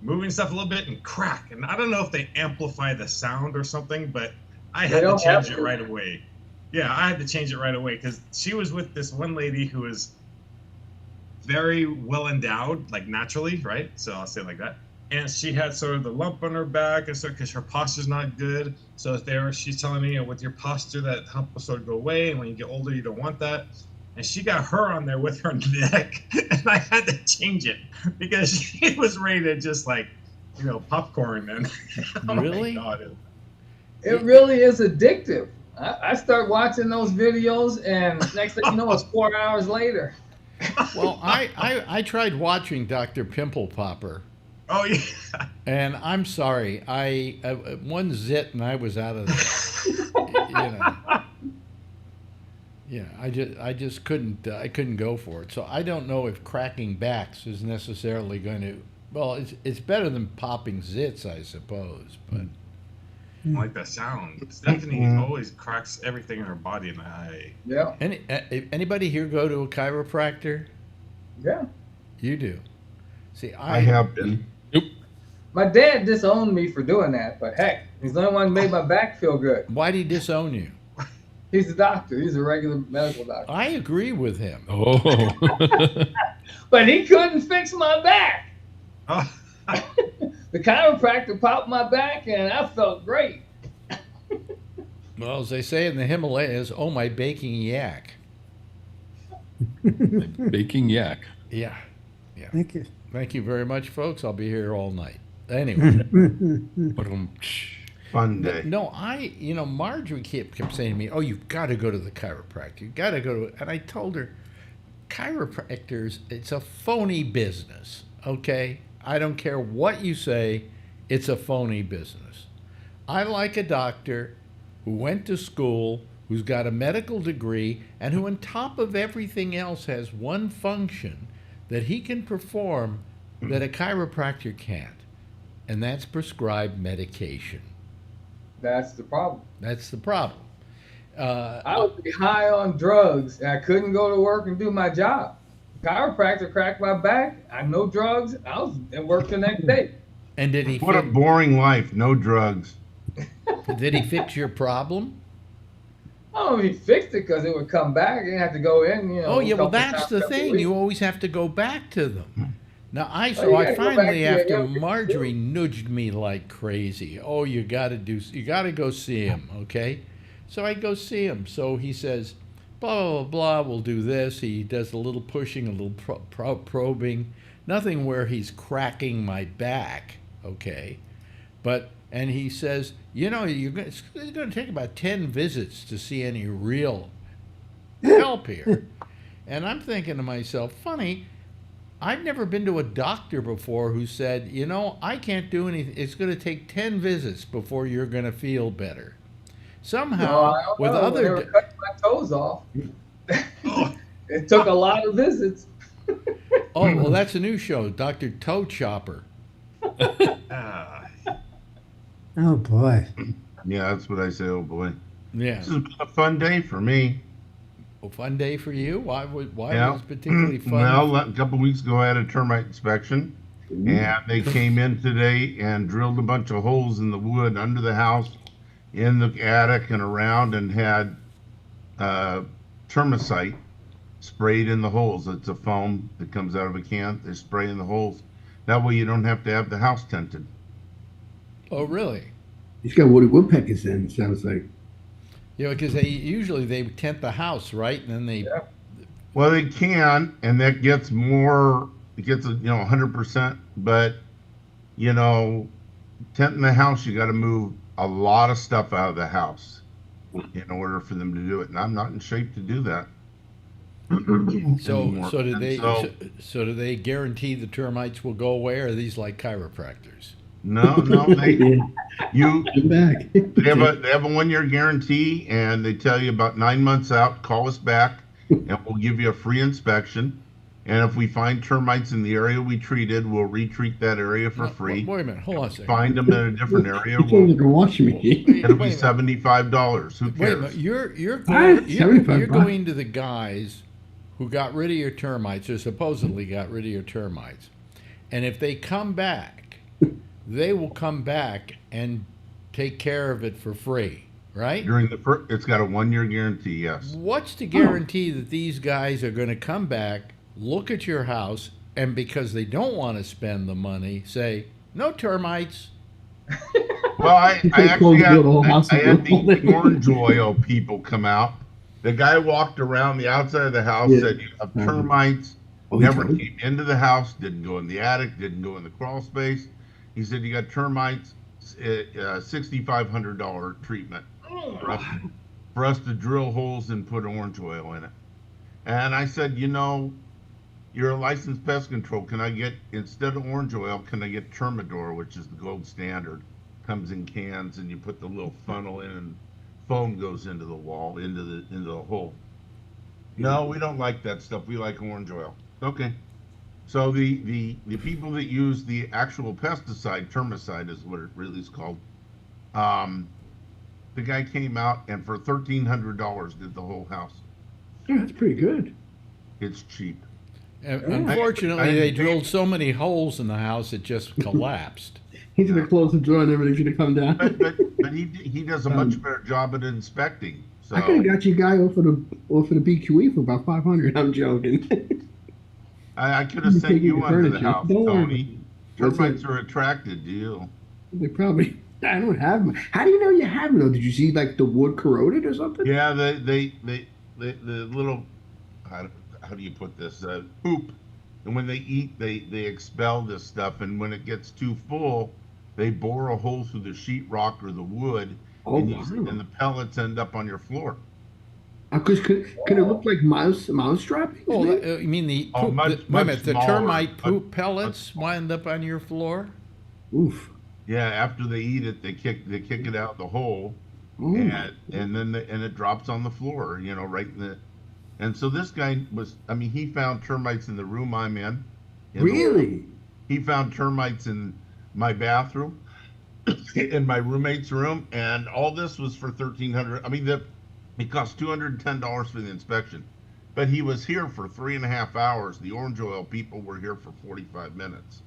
S5: moving stuff a little bit, and crack. And I don't know if they amplify the sound or something, but I had to change it right away. Yeah, I had to change it right away because she was with this one lady who is very well endowed, like naturally, right? So I'll say it like that. And she had sort of the lump on her back, and so because her posture's not good. So she's telling me, with your posture, that hump will sort of go away, and when you get older, you don't want that. And she got her on there with her neck, and I had to change it because she was ready to just popcorn. And oh
S2: Really?
S5: my God.
S4: It really is addictive. I start watching those videos, and next thing you know, it's 4 hours later.
S2: Well, I tried watching Dr. Pimple Popper.
S5: Oh yeah.
S2: And I'm sorry, I one zit and I was out of there. Yeah, I just couldn't go for it. So I don't know if cracking backs is necessarily going to. Well, it's better than popping zits, I suppose. But
S5: I like that sound. Stephanie always cracks everything in her body, and
S4: Yeah.
S2: Anybody here go to a chiropractor?
S4: Yeah.
S2: You do. See,
S7: I have been.
S4: My dad disowned me for doing that, but heck, he's the only one who made my back feel good.
S2: Why'd he disown you?
S4: He's a doctor. He's a regular medical doctor.
S2: I agree with him.
S7: Oh.
S4: But he couldn't fix my back.
S5: oh.
S4: The chiropractor popped my back, and I felt great.
S2: Well, as they say in the Himalayas, oh, my baking yak.
S7: Baking yak.
S2: Yeah.
S6: Thank you.
S2: Thank you very much, folks. I'll be here all night. Anyway.
S7: Fun day.
S2: No, Marjorie kept saying to me, oh, you've got to go to the chiropractor. You've got to go to it. And I told her, chiropractors, it's a phony business, okay? I don't care what you say, it's a phony business. I like a doctor who went to school, who's got a medical degree, and who on top of everything else has one function that he can perform that a chiropractor can't, and that's prescribe medication.
S4: That's the problem.
S2: That's the problem.
S4: I would be high on drugs, and I couldn't go to work and do my job. Chiropractor cracked my back. I no drugs. I was at work the next day.
S2: And did he
S7: What a boring life. No drugs.
S2: did he fix your problem?
S4: I don't know if he fixed it because it would come back. You have to go in,
S2: Oh yeah, well
S4: a couple
S2: that's
S4: times
S2: the
S4: every
S2: thing.
S4: week.
S2: You always have to go back to them. Now I
S4: you
S2: so I
S4: gotta go back
S2: finally
S4: to your
S2: after
S4: younger
S2: Marjorie nudged me like crazy. Oh, you got to go see him, okay? So I go see him. So he says, blah blah blah. We'll do this. He does a little pushing, a little probing. Nothing where he's cracking my back, okay? And he says, it's going to take about 10 visits to see any real help here. And I'm thinking to myself, funny, I've never been to a doctor before who said, I can't do anything. It's going to take 10 visits before you're going to feel better. Somehow, with
S4: They
S2: other...
S4: were cutting my toes off. It took a lot of visits.
S2: Oh, well, that's a new show, Dr. Toe Chopper.
S6: Oh boy.
S7: Yeah, that's what I say. Oh boy.
S2: Yeah.
S7: This has been a fun day for me.
S2: A fun day for you? Why
S7: Yeah.
S2: was it particularly fun?
S7: Well, a couple weeks ago I had a termite inspection, and they came in today and drilled a bunch of holes in the wood under the house, in the attic and around, and had termicide sprayed in the holes. It's a foam that comes out of a can. They spray in the holes. That way you don't have to have the house tented.
S2: Oh, really?
S8: He's got woody woodpeckers in, it sounds like.
S2: Because they tent the house, right? And then they...
S4: Yeah.
S7: Well, they can, and that gets more, it gets, 100%, but, tenting the house, you got to move a lot of stuff out of the house in order for them to do it. And I'm not in shape to do that.
S2: So
S7: anymore.
S2: so do
S7: And
S2: they
S7: so,
S2: so do they guarantee the termites will go away, or are these like chiropractors?
S7: no,
S8: Yeah,
S7: you,
S8: I'm back.
S7: they have a 1 year guarantee, and they tell you about 9 months out, call us back, and we'll give you a free inspection. And if we find termites in the area we treated, we'll retreat that area for
S2: No,
S7: free.
S2: wait a minute, hold on a second.
S7: Find them in a different area,
S8: It sounds like a washing machine.
S7: it'll be
S2: Wait a minute.
S7: $75. Who
S2: Wait a minute.
S7: cares?
S2: You're
S8: What?
S2: going, you're,
S8: 75
S2: you're
S8: bucks?
S2: going to the guys who got rid of your termites, or supposedly got rid of your termites, and if they come back, they will come back and take care of it for free, right?
S7: During the first, it's got a 1 year guarantee. Yes.
S2: What's the guarantee that these guys are going to come back, look at your house, and because they don't want to spend the money, say, no termites?
S7: Well, I
S8: They
S7: actually
S8: closed
S7: had,
S8: the whole house
S7: I had
S8: and
S7: the orange oil people come out. The guy walked around the outside of the house,
S8: Yeah.
S7: said you have termites,
S8: Oh, he
S7: never
S8: told
S7: came into the house, didn't go in the attic, didn't go in the crawl space. He said you got termites, $6,500 treatment for us to drill holes and put orange oil in it. And I said, you're a licensed pest control. Can I get, instead of orange oil, can I get Termidor, which is the gold standard? Comes in cans, and you put the little funnel in, and foam goes into the wall, into the hole. No, we don't like that stuff. We like orange oil. Okay. So the people that use the actual pesticide, termicide is what it really is called. The guy came out and for $1,300 did the whole house.
S8: Yeah, that's pretty good.
S7: It's cheap.
S2: Unfortunately,
S7: I-
S2: they drilled so many holes in the house it just collapsed.
S8: He's gonna close the door and everything's gonna come down.
S7: But he does a much better job at inspecting. So
S8: I could have got you a guy off of the BQE for about 500. I'm joking.
S7: I could have
S8: You
S7: sent
S8: take
S7: you
S8: your
S7: under the
S8: furniture.
S7: house,
S8: Don't worry
S7: Tony.
S8: about it. That's
S7: Termites
S8: it.
S7: are attracted to you.
S8: They probably. I don't have them. How do you know you have them? Though? Did you see like the wood corroded or something?
S7: Yeah, the little how do you put this poop, and when they eat, they expel this stuff, and when it gets too full, they bore a hole through the sheetrock or the wood,
S8: Oh,
S7: and,
S8: wow.
S7: and the pellets end up on your floor.
S8: Because could it look like mouse droppings?
S2: Oh,
S8: maybe?
S2: you mean the
S7: Oh,
S2: poop,
S7: much-
S2: wait a
S7: much
S2: minute, the
S7: smaller,
S2: termite
S7: much-
S2: poop pellets wind up on your floor?
S8: Oof.
S7: Yeah, after they eat it, they kick it out the hole,
S8: Oh,
S7: and then it drops on the floor, right in the. And so this guy he found termites in the room I'm in.
S8: really?
S7: He found termites in my bathroom, in my roommate's room, and all this was for $1,300. It cost $210 for the inspection, but he was here for 3.5 hours. The orange oil people were here for 45 minutes.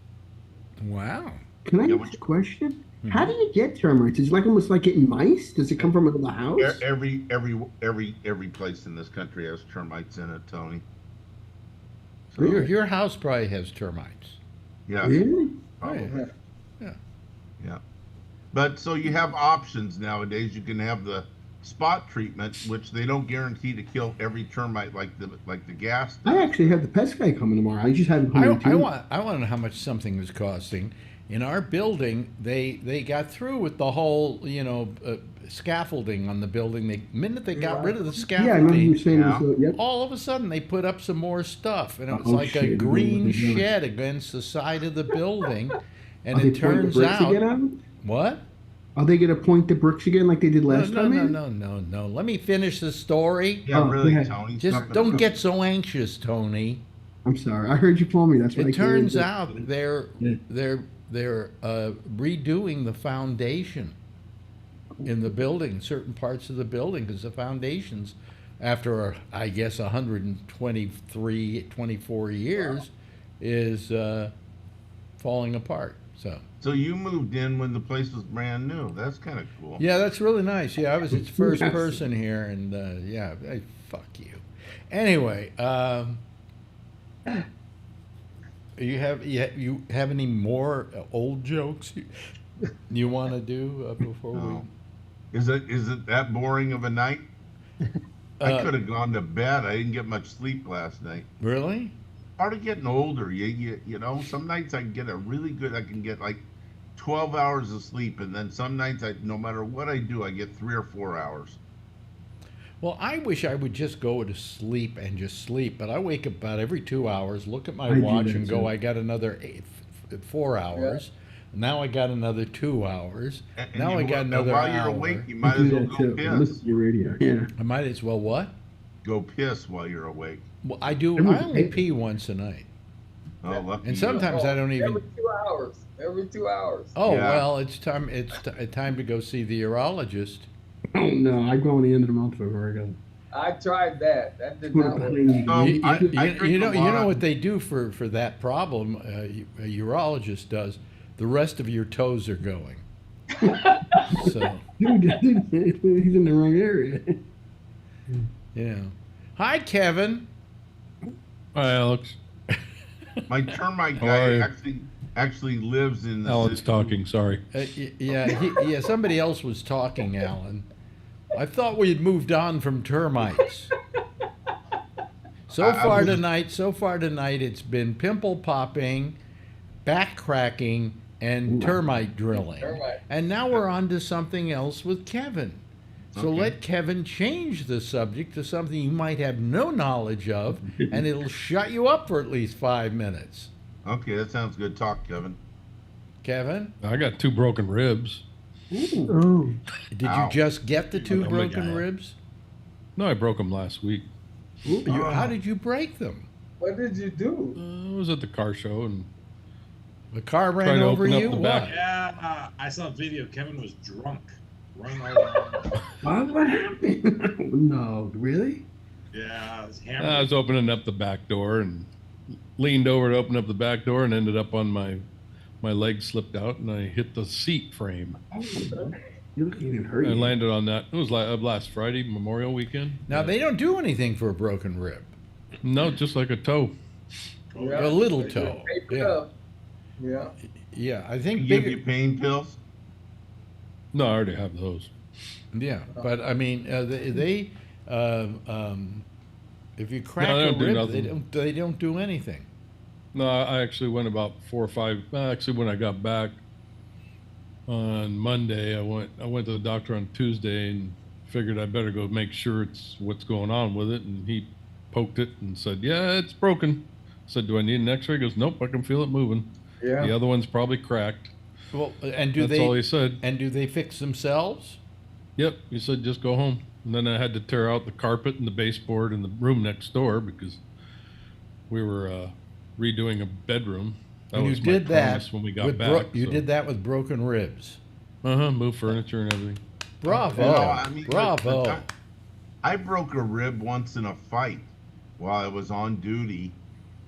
S2: Wow.
S8: Can I
S7: Yeah,
S8: ask a question? How do you get termites? Is it like almost like getting mice? Does it come from another house?
S7: Every place in this country has termites in it, Tony. So,
S2: Your house probably has termites.
S7: yeah,
S8: Really?
S7: probably.
S2: Yeah.
S7: Yeah. But so you have options nowadays. You can have the spot treatment, which they don't guarantee to kill every termite like the gas does.
S8: I actually have the pest guy coming tomorrow. I just haven't come
S2: I,
S8: in too.
S2: I want to know how much something is costing. In our building, they got through with the whole, scaffolding on the building. The minute they got rid of the
S8: Yeah, I remember you
S2: scaffolding,
S8: saying this. Yep.
S2: all of a sudden they put up some more stuff, and it was
S8: Oh,
S2: like
S8: shit, I
S2: a
S8: don't know what
S2: green
S8: they're doing.
S2: shed against the side of the building. And
S8: Are they
S2: it
S8: pointing the
S2: turns
S8: bricks
S2: out,
S8: again at 'em?
S2: what?
S8: Are they gonna point the bricks again like they did last
S2: No,
S8: time?
S2: no,
S8: in?
S2: no, no, no. Let me finish the story.
S7: Yeah,
S8: Oh,
S7: really,
S8: yeah.
S7: Tony.
S2: Just
S7: Something-
S2: don't get so anxious, Tony.
S8: I'm sorry. I heard you call me. That's what I
S2: It turns
S8: carried.
S2: out they're redoing the foundation in the building, certain parts of the building, because the foundations, after I guess 24 years, is falling apart.
S7: So you moved in when the place was brand new. That's kind of cool.
S2: Yeah, that's really nice. Yeah, I was its first
S8: Yes.
S2: person here, and fuck you. Anyway, you have any more old jokes you want to do before
S7: No. Is it that boring of a night? I could have gone to bed. I didn't get much sleep last night.
S2: we? Really?
S7: Part of getting older, some nights I can get I can get like 12 hours of sleep, and then some nights no matter what I do, I get 3 or 4 hours.
S2: Well, I wish I would just go to sleep and just sleep, but I wake up about every 2 hours, look at my
S8: I do
S2: watch,
S8: that
S2: and go,
S8: too.
S2: I got another 4 hours. Now I got another 2 hours.
S7: And
S2: Now I got
S7: and
S2: another
S7: while
S2: hour.
S7: you're awake, you
S8: I
S7: might
S8: do
S7: as well
S8: that
S7: go
S8: too. I listen
S7: piss.
S8: to your radio. Yeah.
S2: I might as well what?
S7: Go piss while you're awake.
S2: Well, I do.
S8: Every-
S2: I only pee once a night,
S7: Oh, lucky
S2: and
S7: you.
S2: sometimes I don't even.
S4: Every 2 hours. Every 2 hours.
S2: Oh
S7: Yeah.
S2: well, it's time. It's time to go see the urologist.
S8: Oh no, I go on the end of the month before I go.
S4: I tried that. That did
S8: Put
S4: not
S8: a
S4: work.
S8: clean-
S7: Um,
S2: You,
S7: I
S2: you,
S7: drink
S2: you
S7: a
S2: know, you
S7: lot
S2: know
S7: of-
S2: what they do for that problem. A urologist does. The rest of your toes are going. So
S8: Dude, he's in the wrong area.
S2: yeah. Hi, Kevin.
S9: Hi, Alex.
S7: My termite
S9: How are
S7: guy
S9: you?
S7: actually lives in the
S9: Alan's
S7: city.
S9: talking. Sorry.
S2: Yeah. Somebody else was talking, Alan. I thought we had moved on from termites. So
S7: I
S2: far
S7: was-
S2: tonight, it's been pimple popping, back cracking, and termite drilling.
S4: Termite.
S2: And now we're on to something else with Kevin. So
S7: Okay.
S2: let Kevin change the subject to something you might have no knowledge of, and it'll shut you up for at least 5 minutes.
S7: Okay, that sounds good. Talk, Kevin.
S2: Kevin,
S9: I got 2 broken ribs.
S6: Oh,
S2: did
S7: Ow.
S2: you just get the 2
S9: Oh my
S2: broken
S5: God.
S2: ribs?
S9: No, I broke them last week.
S2: How did you break them?
S4: What did you do?
S9: I was at the car show and
S2: The car
S9: Tried
S2: ran
S9: to
S2: over
S9: open up
S2: you?
S9: the
S2: What?
S9: back.
S5: Yeah, I saw a video. Kevin was drunk, running all around.
S8: What happened? No, really?
S5: Yeah, it was
S9: I
S5: hammered.
S9: was opening up the back door and leaned over to open up the back door and ended up on my leg slipped out and I hit the seat frame.
S8: You look even hurt.
S9: I
S8: you.
S9: landed on that. It was last Friday, Memorial Weekend.
S2: Now, they don't do anything for a broken rib.
S9: No, just like a toe.
S4: Yeah.
S2: A little
S4: They just
S2: toe.
S4: tape it
S2: Yeah.
S4: up. Yeah.
S2: Yeah, I think
S7: Give
S2: bigger.
S7: you pain pills?
S9: No, I already have those.
S2: Yeah, but I mean, if you crack
S9: they
S2: a
S9: don't do
S2: rib,
S9: nothing.
S2: they don't do anything.
S9: No, I actually went about 4 or 5. Actually, when I got back on Monday, I went to the doctor on Tuesday and figured I better go make sure it's what's going on with it. And he poked it and said, "Yeah, it's broken." I said, "Do I need an X-ray?" He goes, "Nope, I can feel it moving.
S4: Yeah.
S9: The other one's probably cracked."
S2: Well, and do
S9: That's all
S2: they
S9: he said.
S2: and do they fix themselves?
S9: Yep, he said just go home. And then I had to tear out the carpet and the baseboard in the room next door because we were redoing a bedroom. That
S2: And you
S9: was my
S2: did that
S9: promise when we got
S2: with
S9: back.
S2: you did that with broken ribs.
S9: Move furniture and everything.
S2: Bravo,
S7: No, I mean,
S2: bravo.
S7: I broke a rib once in a fight while I was on duty,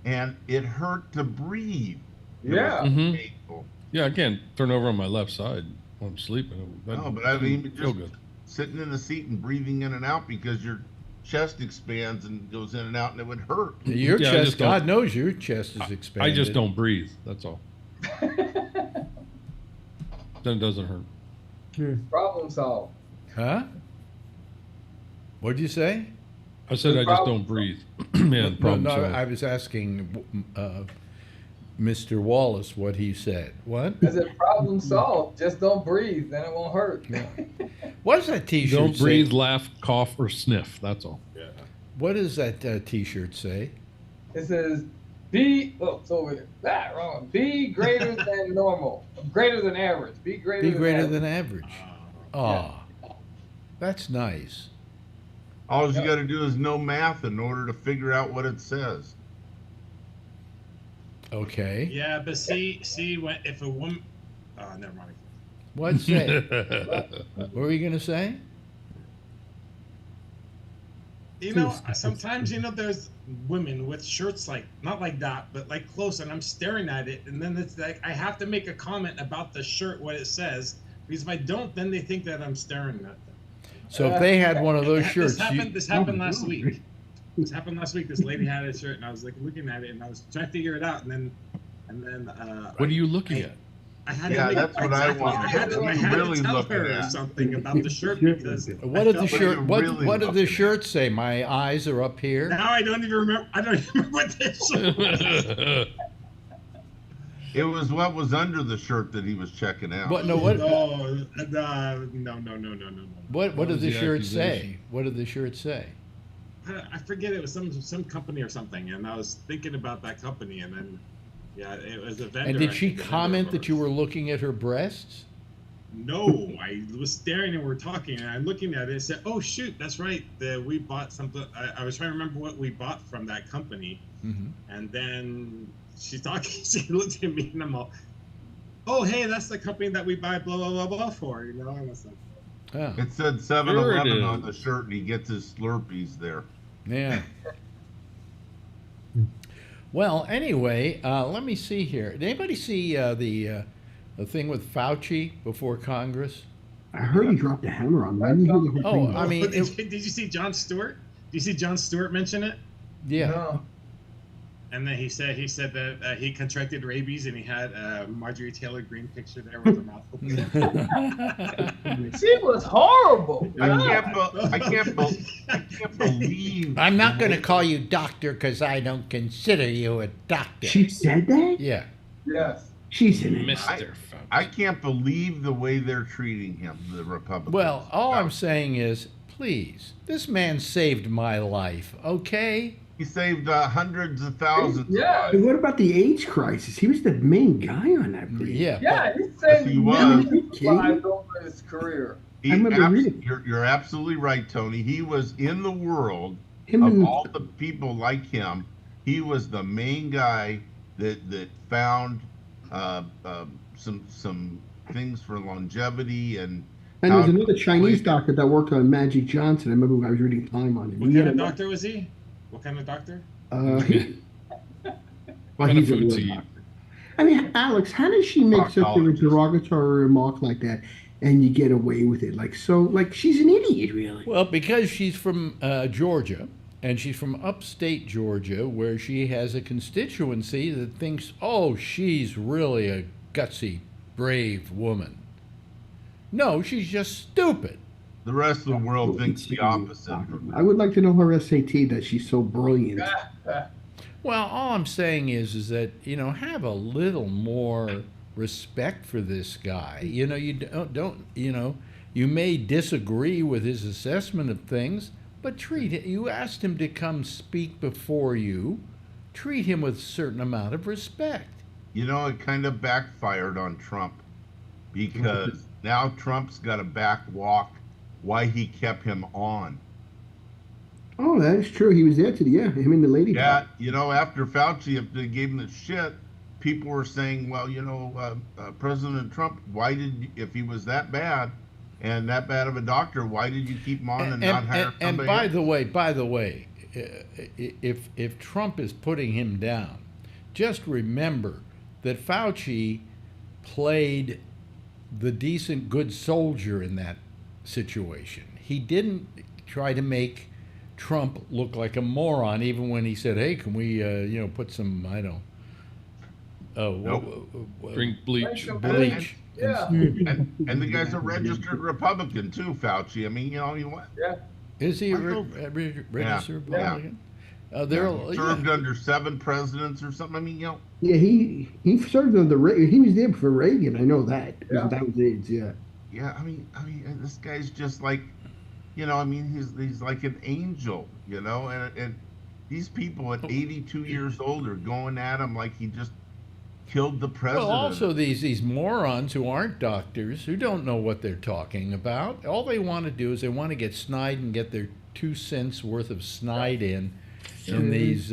S7: and it hurt to breathe. It
S4: Yeah.
S7: was
S9: Mhm.
S7: painful.
S9: Yeah, I can't turn over on my left side when I'm sleeping.
S7: No, but I mean,
S9: feel
S7: just
S9: good.
S7: sitting in the seat and breathing in and out because your chest expands and goes in and out, and it would hurt.
S2: Your
S9: Yeah, I
S2: chest,
S9: just don't-
S2: God knows your chest is expanded.
S9: I just don't breathe. That's all. Then it doesn't hurt.
S4: Problem solved.
S2: Huh? What'd you say?
S9: I said
S4: The
S9: I just
S4: problem-
S9: don't breathe. Yeah, the problem
S2: no,
S9: solved.
S2: I was asking Mr. Wallace what he said. What?
S4: I said, problem solved. Just don't breathe, then it won't hurt.
S2: What does that T-shirt
S9: Don't
S2: say?
S9: breathe, laugh, cough, or sniff. That's all.
S5: Yeah.
S2: What does that T-shirt say?
S4: It says, be, oh, it's over there. That wrong. Be greater than normal. Greater than average. Be greater
S2: Be
S4: than
S2: greater
S4: average.
S2: than average. Ah, that's nice.
S7: All you
S4: Yep.
S7: got to do is know math in order to figure out what it says.
S2: Okay.
S5: Yeah, but see, when if a woman, never mind.
S2: What's say? What were you gonna say?
S5: You know, sometimes there's women with shirts like not like that, but like close, and I'm staring at it, and then it's like I have to make a comment about the shirt, what it says, because if I don't, then they think that I'm staring at them.
S2: So if they had one of those shirts,
S5: This happened last week. This happened last week. This lady had a shirt, and I was like looking at it, and I was trying to figure it out, and then
S9: What are you looking at?
S5: I had
S7: Yeah,
S5: to make,
S7: that's what I want.
S5: I had to,
S7: What are
S5: I
S7: you
S5: had
S7: really
S5: to tell
S7: looking
S5: her
S7: at?
S5: something about the shirt because
S2: what
S5: I
S2: did the
S5: felt like-
S2: shirt?
S7: you're
S2: What
S7: really
S2: what did the
S7: looking
S2: shirt say? My eyes are up here.
S5: Now I don't even remember. I don't even remember what this shirt was.
S7: It was what was under the shirt that he was checking out.
S2: What? No. What?
S5: No, no.
S2: What did
S9: was
S2: the
S9: the
S2: shirt say?
S9: accusation?
S2: What did the shirt say?
S5: I forget. It was some company or something, and I was thinking about that company, and then yeah, it was a vendor.
S2: And did
S5: I
S2: she
S5: think, a vendor
S2: comment
S5: of
S2: that you
S5: ours.
S2: were looking at her breasts?
S5: No, I was staring and we were talking, and I'm looking at it and said, "Oh shoot, that's right. We bought something." I was trying to remember what we bought from that company, and then she's talking. She looked at me, and I'm all, "Oh, hey, that's the company that we buy blah blah blah blah for." You know, and I was like,
S2: Oh,
S7: It said
S9: Sure
S7: 7-Eleven
S9: it
S7: on
S9: is.
S7: the shirt, and he gets his Slurpees there.
S2: yeah. Well, anyway, let me see here. Did anybody see the thing with Fauci before Congress?
S8: I heard he dropped a hammer on me. I didn't hear the whole
S2: Oh,
S8: thing.
S2: I mean,
S5: did you see Jon Stewart? Did you see Jon Stewart mention it?
S2: Yeah.
S4: No.
S5: And then he said that he contracted rabies, and he had a Marjorie Taylor Greene picture there with her mouth open.
S4: She was horrible.
S7: I can't believe.
S2: I'm not going to call you doctor because I don't consider you a doctor.
S8: She said that?
S2: Yeah.
S4: Yes.
S8: She's an idiot.
S9: Mr. Fauci.
S7: I can't believe the way they're treating him, the Republicans.
S2: Well, all I'm saying is, please, this man saved my life, okay?
S7: He saved hundreds of thousands.
S4: Yeah.
S8: And what about the AIDS crisis? He was the main guy on that brief.
S2: Yeah.
S4: Yeah, he saved
S7: He was.
S4: millions of lives over his career.
S7: He
S8: I remember reading.
S7: you're absolutely right, Tony. He was in the world
S8: Him
S7: of
S8: and
S7: all the people like him. He was the main guy that found some things for longevity and
S8: there was
S7: how-
S8: another Chinese doctor that worked on Magic Johnson. I remember when I was reading Time on him.
S5: What
S8: He
S5: kind
S8: had
S5: of
S8: a-
S5: doctor was he? What kind of doctor?
S8: well,
S9: Kind of
S8: he's a
S9: food
S8: real
S9: to eat.
S8: doctor. I mean, Alex, how does she make such a
S7: Proctologist.
S8: derogatory remark like that and you get away with it? Like, she's an idiot, really.
S2: Well, because she's from Georgia, and she's from upstate Georgia, where she has a constituency that thinks, oh, she's really a gutsy, brave woman. No, she's just stupid.
S7: the rest of the world thinks the opposite.
S8: I would like to know her SAT that she's so brilliant.
S2: Well, all I'm saying is that, have a little more respect for this guy. You don't you may disagree with his assessment of things, but you asked him to come speak before you. Treat him with a certain amount of respect.
S7: It kind of backfired on Trump because now Trump's got to backwalk why he kept him on.
S8: Oh, that is true. He was there him and the lady.
S7: Yeah, after Fauci, if they gave him the shit, people were saying, well, President Trump, if he was that bad and that bad of a doctor, why did you keep him on and not hire somebody
S2: And by
S7: else?
S2: the way, if Trump is putting him down, just remember that Fauci played the decent good soldier in that situation. He didn't try to make Trump look like a moron, even when he said, "Hey, can we, put some,
S9: Drink bleach.
S2: bleach?"
S4: Yeah.
S7: And the guy's a registered Republican too, Fauci. I mean, what?
S4: Yeah.
S2: Is he a
S7: Michael-
S2: registered
S7: Yeah.
S2: Republican? They're
S7: Served under 7 presidents or something. I mean,
S8: Yeah, he served under he was there for Reagan. I know that.
S4: Yeah.
S8: That was AIDS. Yeah.
S7: yeah. I mean, this guy's just like, he's like an angel, and these people at 82 years old are going at him like he just killed the president.
S2: Well, also these morons who aren't doctors, who don't know what they're talking about. All they want to do is they want to get snide and get their 2 cents worth of snide in these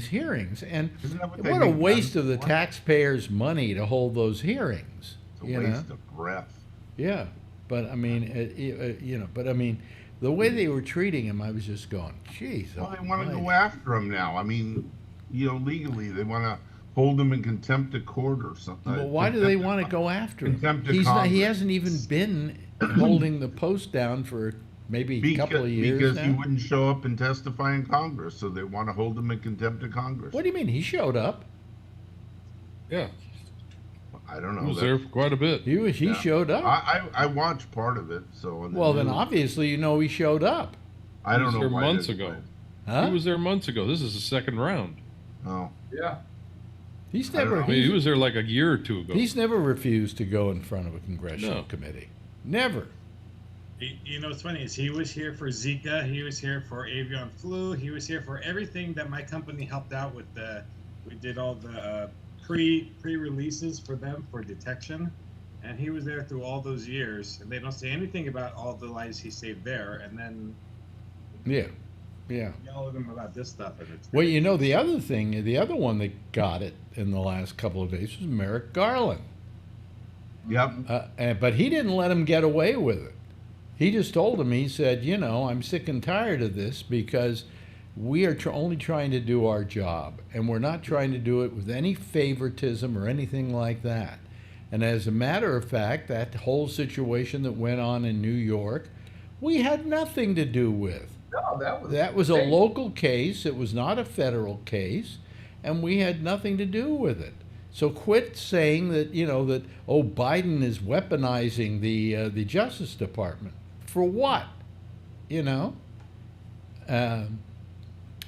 S2: hearings. And
S7: Isn't that what they
S2: what a
S7: make
S2: waste
S7: guns
S2: of the
S7: for?
S2: taxpayers' money to hold those hearings.
S7: It's a waste of breath.
S2: Yeah, but I mean, the way they were treating him, I was just going, "Geez."
S7: Well, they want to go after him now. I mean, legally, they want to hold him in contempt of court or something.
S2: Well, why do they want to go after him?
S7: Contempt of
S2: He
S7: Congress.
S2: hasn't even been holding the post down for maybe a couple of years
S7: because
S2: now.
S7: he wouldn't show up and testify in Congress, so they want to hold him in contempt of Congress.
S2: What do you mean? He showed up.
S9: Yeah,
S7: I don't know.
S9: he was there for quite a bit.
S2: He
S7: Yeah.
S2: showed up.
S7: I watched part of it, so. on the
S2: Well, then
S7: news.
S2: obviously he showed up.
S7: I don't
S9: He was
S7: know
S9: there
S7: why
S9: months
S7: they-
S9: ago.
S2: Huh?
S9: He was there months ago. This is the second round.
S7: Oh,
S4: Yeah.
S2: He's
S7: I don't
S2: never.
S7: know.
S9: I mean, he
S2: He's,
S9: was there like a year or two ago.
S2: he's never refused to go in front of a congressional
S9: No.
S2: committee. Never.
S5: You know what's funny is he was here for Zika, he was here for avian flu, he was here for everything that my company helped out with. We did all the pre-releases for them for detection, and he was there through all those years. And they don't say anything about all the lives he saved there, and then
S2: Yeah. Yeah.
S5: yell at him about this stuff. And it's
S2: Well, you know, the other one that got it in the last couple of days was Merrick Garland.
S7: Yep.
S2: But he didn't let him get away with it. He just told him, he said, you know, I'm sick and tired of this because we are only trying to do our job, and we're not trying to do it with any favoritism or anything like that. And as a matter of fact, that whole situation that went on in New York, we had nothing to do with.
S4: No,
S2: That was a local case. It was not a federal case, and we had nothing to do with it. So quit saying that, you know, that, oh, Biden is weaponizing the Justice Department. For what? You know? And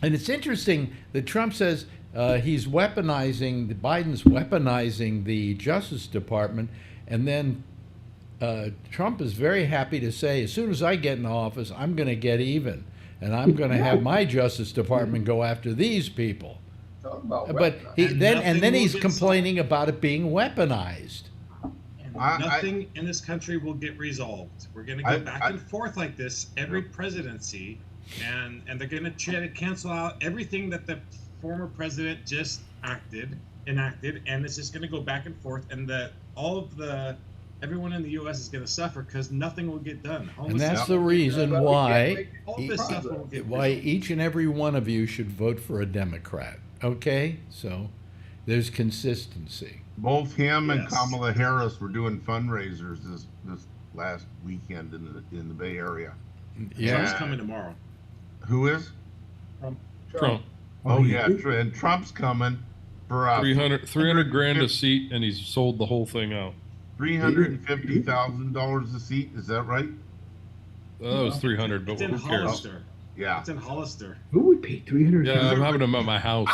S2: it's interesting that Trump says Biden's weaponizing the Justice Department, and then Trump is very happy to say, as soon as I get in office, I'm going to get even, and I'm going to have my Justice Department go after these people.
S4: Talk about
S2: But
S5: And
S2: then
S5: nothing
S2: he's
S5: will get
S2: complaining about it being weaponized.
S5: And
S7: I-
S5: nothing in this country will get resolved. We're going to go back and forth like this every presidency, and they're going to try to cancel out everything that the former president just enacted, and it's just going to go back and forth, and everyone in the U.S. is going to suffer because nothing will get done.
S2: And that's
S5: Homelessness
S2: the
S5: won't get
S2: reason
S5: done.
S2: why
S5: All this stuff won't get
S2: why
S5: resolved.
S2: each and every one of you should vote for a Democrat. Okay? So there's consistency.
S7: Both him and
S5: Yes.
S7: Kamala Harris were doing fundraisers this last weekend in the Bay Area.
S2: Yeah.
S5: Trump's coming tomorrow.
S7: Who is?
S9: Trump.
S7: Oh yeah, and Trump's coming for
S9: 300 grand a seat, and he's sold the whole thing out.
S7: $350,000 a seat. Is that right?
S9: That was 300, but
S5: It's in
S9: who cares?
S5: Hollister.
S7: Yeah.
S5: It's in Hollister.
S8: Who would pay 300?
S9: Yeah, I'm having him at my house.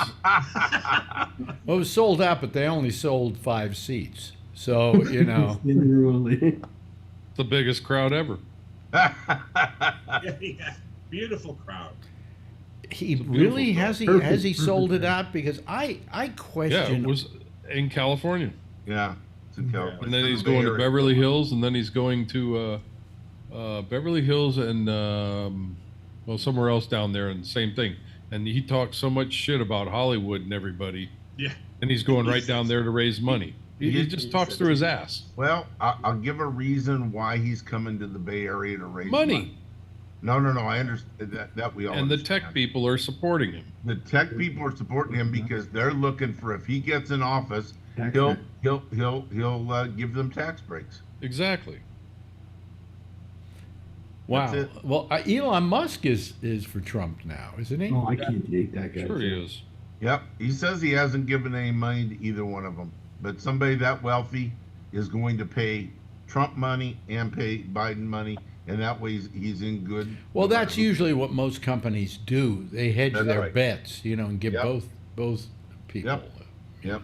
S2: Well, it was sold out, but they only sold 5 seats. So, you know.
S8: Literally.
S9: The biggest crowd ever.
S5: Yeah. Beautiful crowd.
S2: He
S9: It's a
S2: really
S9: beautiful
S2: has he sold it out? Because I
S9: Yeah,
S2: question
S9: it was in California.
S7: Yeah. It's in California.
S9: And then
S7: It's
S9: he's
S7: in the Bay
S9: going to
S7: Area.
S9: Beverly Hills, and then he's going to Beverly Hills and well, somewhere else down there, and same thing. And he talks so much shit about Hollywood and everybody,
S5: Yeah.
S9: and he's going right down there to raise money. He just talks through his ass.
S7: Well, I'll give a reason why he's coming to the Bay Area to raise
S9: Money.
S7: No. I understand that we all
S9: And the
S7: understand.
S9: tech people are supporting him.
S7: The tech people are supporting him because they're looking for, if he gets in office,
S8: Tax
S7: he'll
S8: cut.
S7: give them tax breaks.
S9: Exactly.
S2: wow.
S7: That's
S2: Well, Elon Musk is for Trump now, isn't he?
S8: Oh, I can't take that guy.
S9: Sure he is.
S7: Yep. He says he hasn't given any money to either one of them, but somebody that wealthy is going to pay Trump money and pay Biden money, and that way he's in good.
S2: Well, that's usually what most companies do. They hedge
S7: That's
S2: their
S7: right.
S2: bets, you know, and give
S7: Yep.
S2: both people.
S7: Yep. Yep.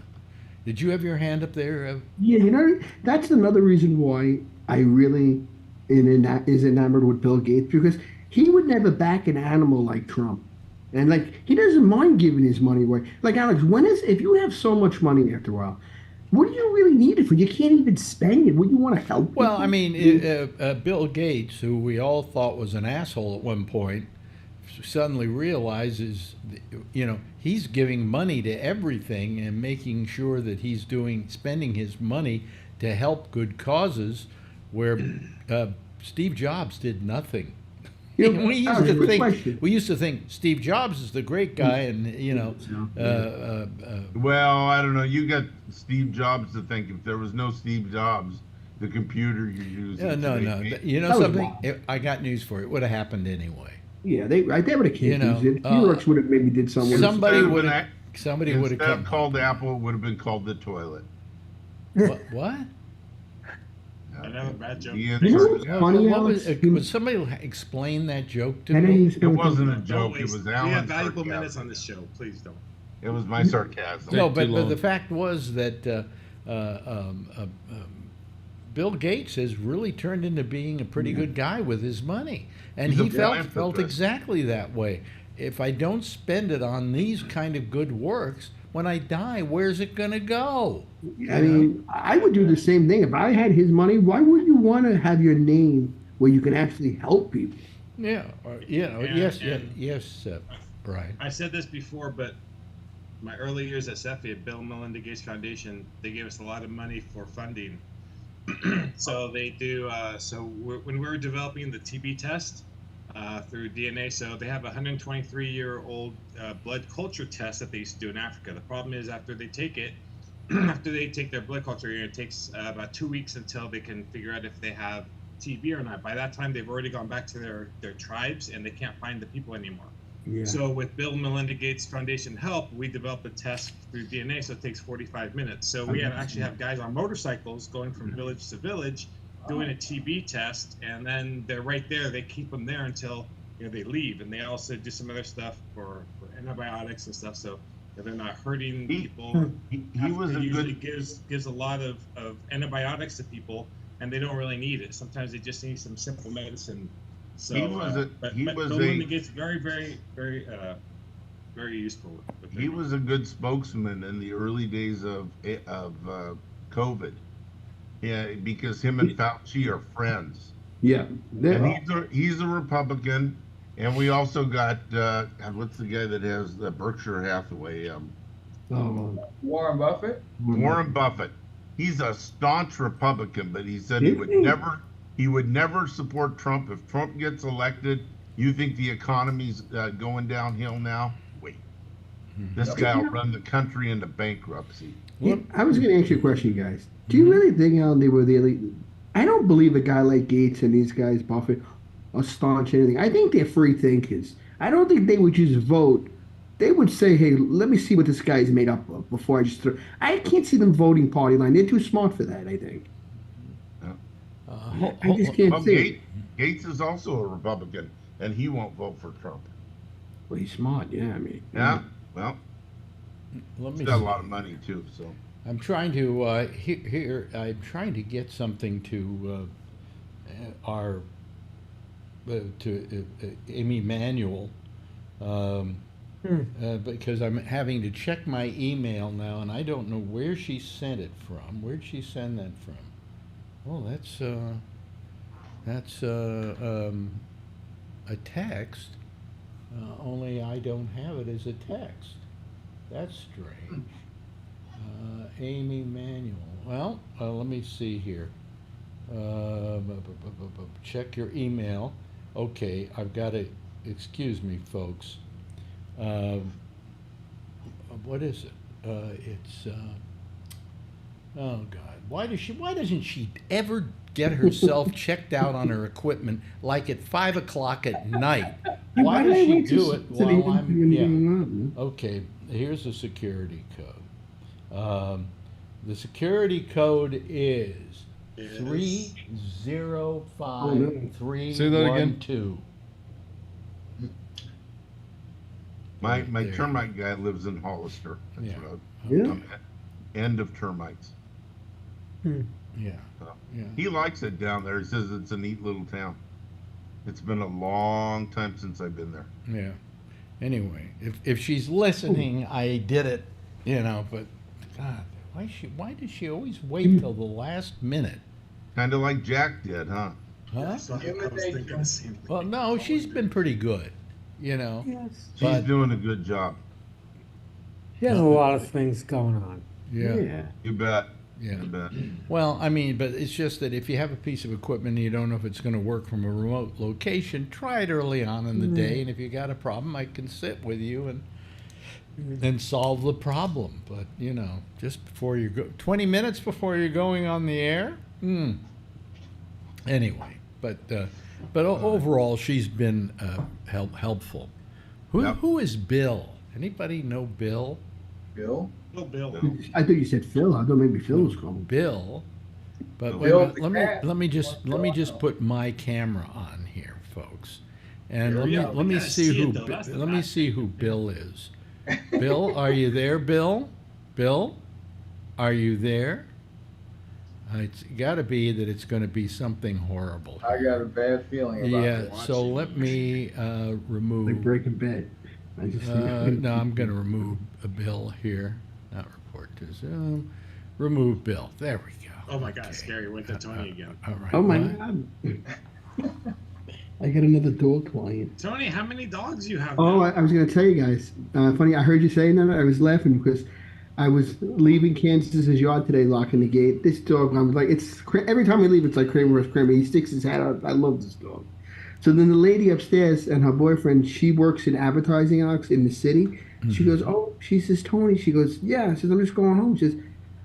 S2: Did you have your hand up there?
S8: Yeah, you know, that's another reason why I really is enamored with Bill Gates, because he would never back an animal like Trump. And like, he doesn't mind giving his money away. Like, Alex, if you have so much money after a while, what do you really need it for? You can't even spend it. Would you want to help
S2: Well,
S8: people?
S2: I mean, Bill Gates, who we all thought was an asshole at one point, suddenly realizes, you know, he's giving money to everything and making sure that he's spending his money to help good causes, where Steve Jobs did nothing.
S8: You know,
S2: we
S8: Alex, quick
S2: used
S8: question.
S2: to think Steve Jobs is the great guy, and you know,
S7: Well, I don't know. You got Steve Jobs to think. If there was no Steve Jobs, the computer you're using.
S2: no. You know
S8: That was
S2: something?
S8: wild.
S2: I got news for you. It would have happened anyway.
S8: Yeah, they would have can't
S2: You know,
S8: use it. Xerox would have maybe did something.
S2: Somebody
S7: Instead of
S2: would
S7: an
S2: have. Somebody would have
S7: Instead of
S2: come.
S7: called Apple, it would have been called the toilet.
S2: What?
S5: Another bad joke.
S7: The
S8: You know
S7: answer
S8: what's
S7: is-
S8: funny,
S2: What was,
S8: Alex?
S2: would somebody explain that joke to
S8: I know
S2: me?
S8: you
S7: It
S8: spent-
S7: wasn't a
S5: Don't
S7: joke. It
S5: waste-
S7: was
S5: we
S7: Alan.
S5: have valuable
S7: sarcasm.
S5: minutes on this show. Please don't.
S7: It was my sarcasm.
S2: No,
S9: Take
S2: but
S9: too
S2: the
S9: long.
S2: fact was that Bill Gates has really turned into being a pretty good guy with his money, and
S7: He's a
S2: he felt
S7: philanthropist.
S2: exactly that way. If I don't spend it on these kind of good works, when I die, where's it going to go?
S8: I mean, I would do the same thing. If I had his money, why would you want to have your name where you can actually help people?
S2: Yeah, or, you know,
S5: And-
S2: yes,
S5: and-
S2: yes, Brian.
S5: I said this before, but my early years at CEFI, Bill and Melinda Gates Foundation, they gave us a lot of money for funding. So they do. When we were developing the TB test through DNA, so they have a 123-year-old blood culture test that they used to do in Africa. The problem is after they take it, after they take their blood culture, it takes about 2 weeks until they can figure out if they have TB or not. By that time, they've already gone back to their tribes and they can't find the people anymore.
S8: Yeah.
S5: So with Bill and Melinda Gates Foundation help, we developed a test through DNA, so it takes 45 minutes. So we actually have guys on motorcycles going from village to village doing a TB test, and then they're right there. They keep them there until they leave, and they also do some other stuff for antibiotics and stuff, so they're not hurting people.
S7: He was a
S5: usually
S7: good.
S5: gives a lot of antibiotics to people, and they don't really need it. Sometimes they just need some simple medicine. So,
S7: He was a-
S5: but
S7: he was
S5: Bill
S7: a-
S5: Melinda Gates very, very, very, very useful. With
S7: He was a good spokesman in the early days of COVID. Yeah, because him and Fauci are friends.
S8: Yeah.
S7: And he's a Republican, and we also got God, what's the guy that has the Berkshire Hathaway?
S4: Warren Buffett.
S7: Warren Buffett. He's a staunch Republican, but he said he
S8: Is
S7: would
S8: he?
S7: never support Trump if Trump gets elected. You think the economy's going downhill now? Wait, this guy will run the country into bankruptcy.
S8: Yeah, I was going to ask you a question, guys. Do you really think, Alan, they were the elite? I don't believe a guy like Gates and these guys, Buffett, are staunch anything. I think they're free thinkers. I don't think they would just vote. They would say, hey, let me see what this guy's made up of before I just throw. I can't see them voting party line. They're too smart for that, I think. I just can't
S7: Well,
S8: see it.
S7: Gates is also a Republican, and he won't vote for Trump.
S8: Well, he's smart, yeah. I mean,
S7: Yeah, well,
S2: Let
S7: he's
S2: me.
S7: got a lot of money too. So
S2: I'm trying to here. I'm trying to get something to our to Amy Manuel because I'm having to check my email now, and I don't know where she sent it from. Where'd she send that from? Oh, that's a text. Only I don't have it as a text. That's strange. Amy Manuel. Well, let me see here. Check your email. Okay, I've got it. Excuse me, folks. What is it? It's. Oh God! Why doesn't she ever get herself checked out on her equipment like at 5 o'clock at night? Why does she do it while I'm? Yeah. Okay. Here's the security code. The security code is 305312.
S9: Say that again.
S7: my
S2: There.
S7: termite guy lives in Hollister. That's
S2: Yeah.
S7: what
S8: Yeah.
S7: I'm at. End of termites.
S2: Yeah.
S7: So,
S2: Yeah.
S7: he likes it down there. He says it's a neat little town. It's been a long time since I've been there.
S2: Yeah. Anyway, if she's listening, I did it, but God, why does she always wait till the last minute?
S7: Kind of like Jack did, huh?
S2: Huh?
S5: So I was thinking the same thing.
S2: Well, no, she's been pretty good,
S6: Yes.
S7: She's
S2: But-
S7: doing a good job.
S6: She has a lot of things going on.
S2: Yeah.
S7: You bet.
S2: Yeah.
S7: You bet.
S2: Well, I mean, but it's just that if you have a piece of equipment and you don't know if it's going to work from a remote location, try it early on in the day. And if you got a problem, I can sit with you and solve the problem. But, just before you go, 20 minutes before you're going on the air? Anyway, but overall, she's been helpful.
S7: Yep.
S2: Who is Bill? Anybody know Bill?
S4: Bill.
S5: Bill.
S8: I thought you said Phil. I thought maybe Phil was calling.
S2: Bill, but
S7: Bill
S2: wait a
S4: the
S2: minute,
S4: cat.
S2: let me just put my camera on here, folks, and
S5: There we go.
S2: let
S5: We
S2: me
S5: gotta
S2: see
S5: see
S2: who
S5: it, though. That's the
S2: let me
S5: bad
S2: see who Bill is. Bill, are you there, Bill? Bill, are you there? It's got to be that it's going to be something horrible.
S4: I got a bad feeling about it.
S2: Yeah, so let me remove.
S8: Like Breaking Bad. I just
S2: No, I'm going to remove a Bill here. Not report to Zoom. Remove Bill. There we go.
S5: Oh my God, scary. Went to Tony again.
S2: All right.
S8: Oh my
S2: what?
S8: God. I got another dog client.
S5: Tony, how many dogs you have?
S8: Oh,
S5: now?
S8: I was going to tell you guys. Funny, I heard you saying that. I was laughing because I was leaving Kansas's yard today, locking the gate. This dog, I was like, every time I leave, it's like Kramer vs. Kramer. He sticks his head out. I love this dog. So then the lady upstairs and her boyfriend, she works in advertising, Alex, in the city. She goes, oh, she says, Tony. She goes, yeah. I says, I'm just going home. She says,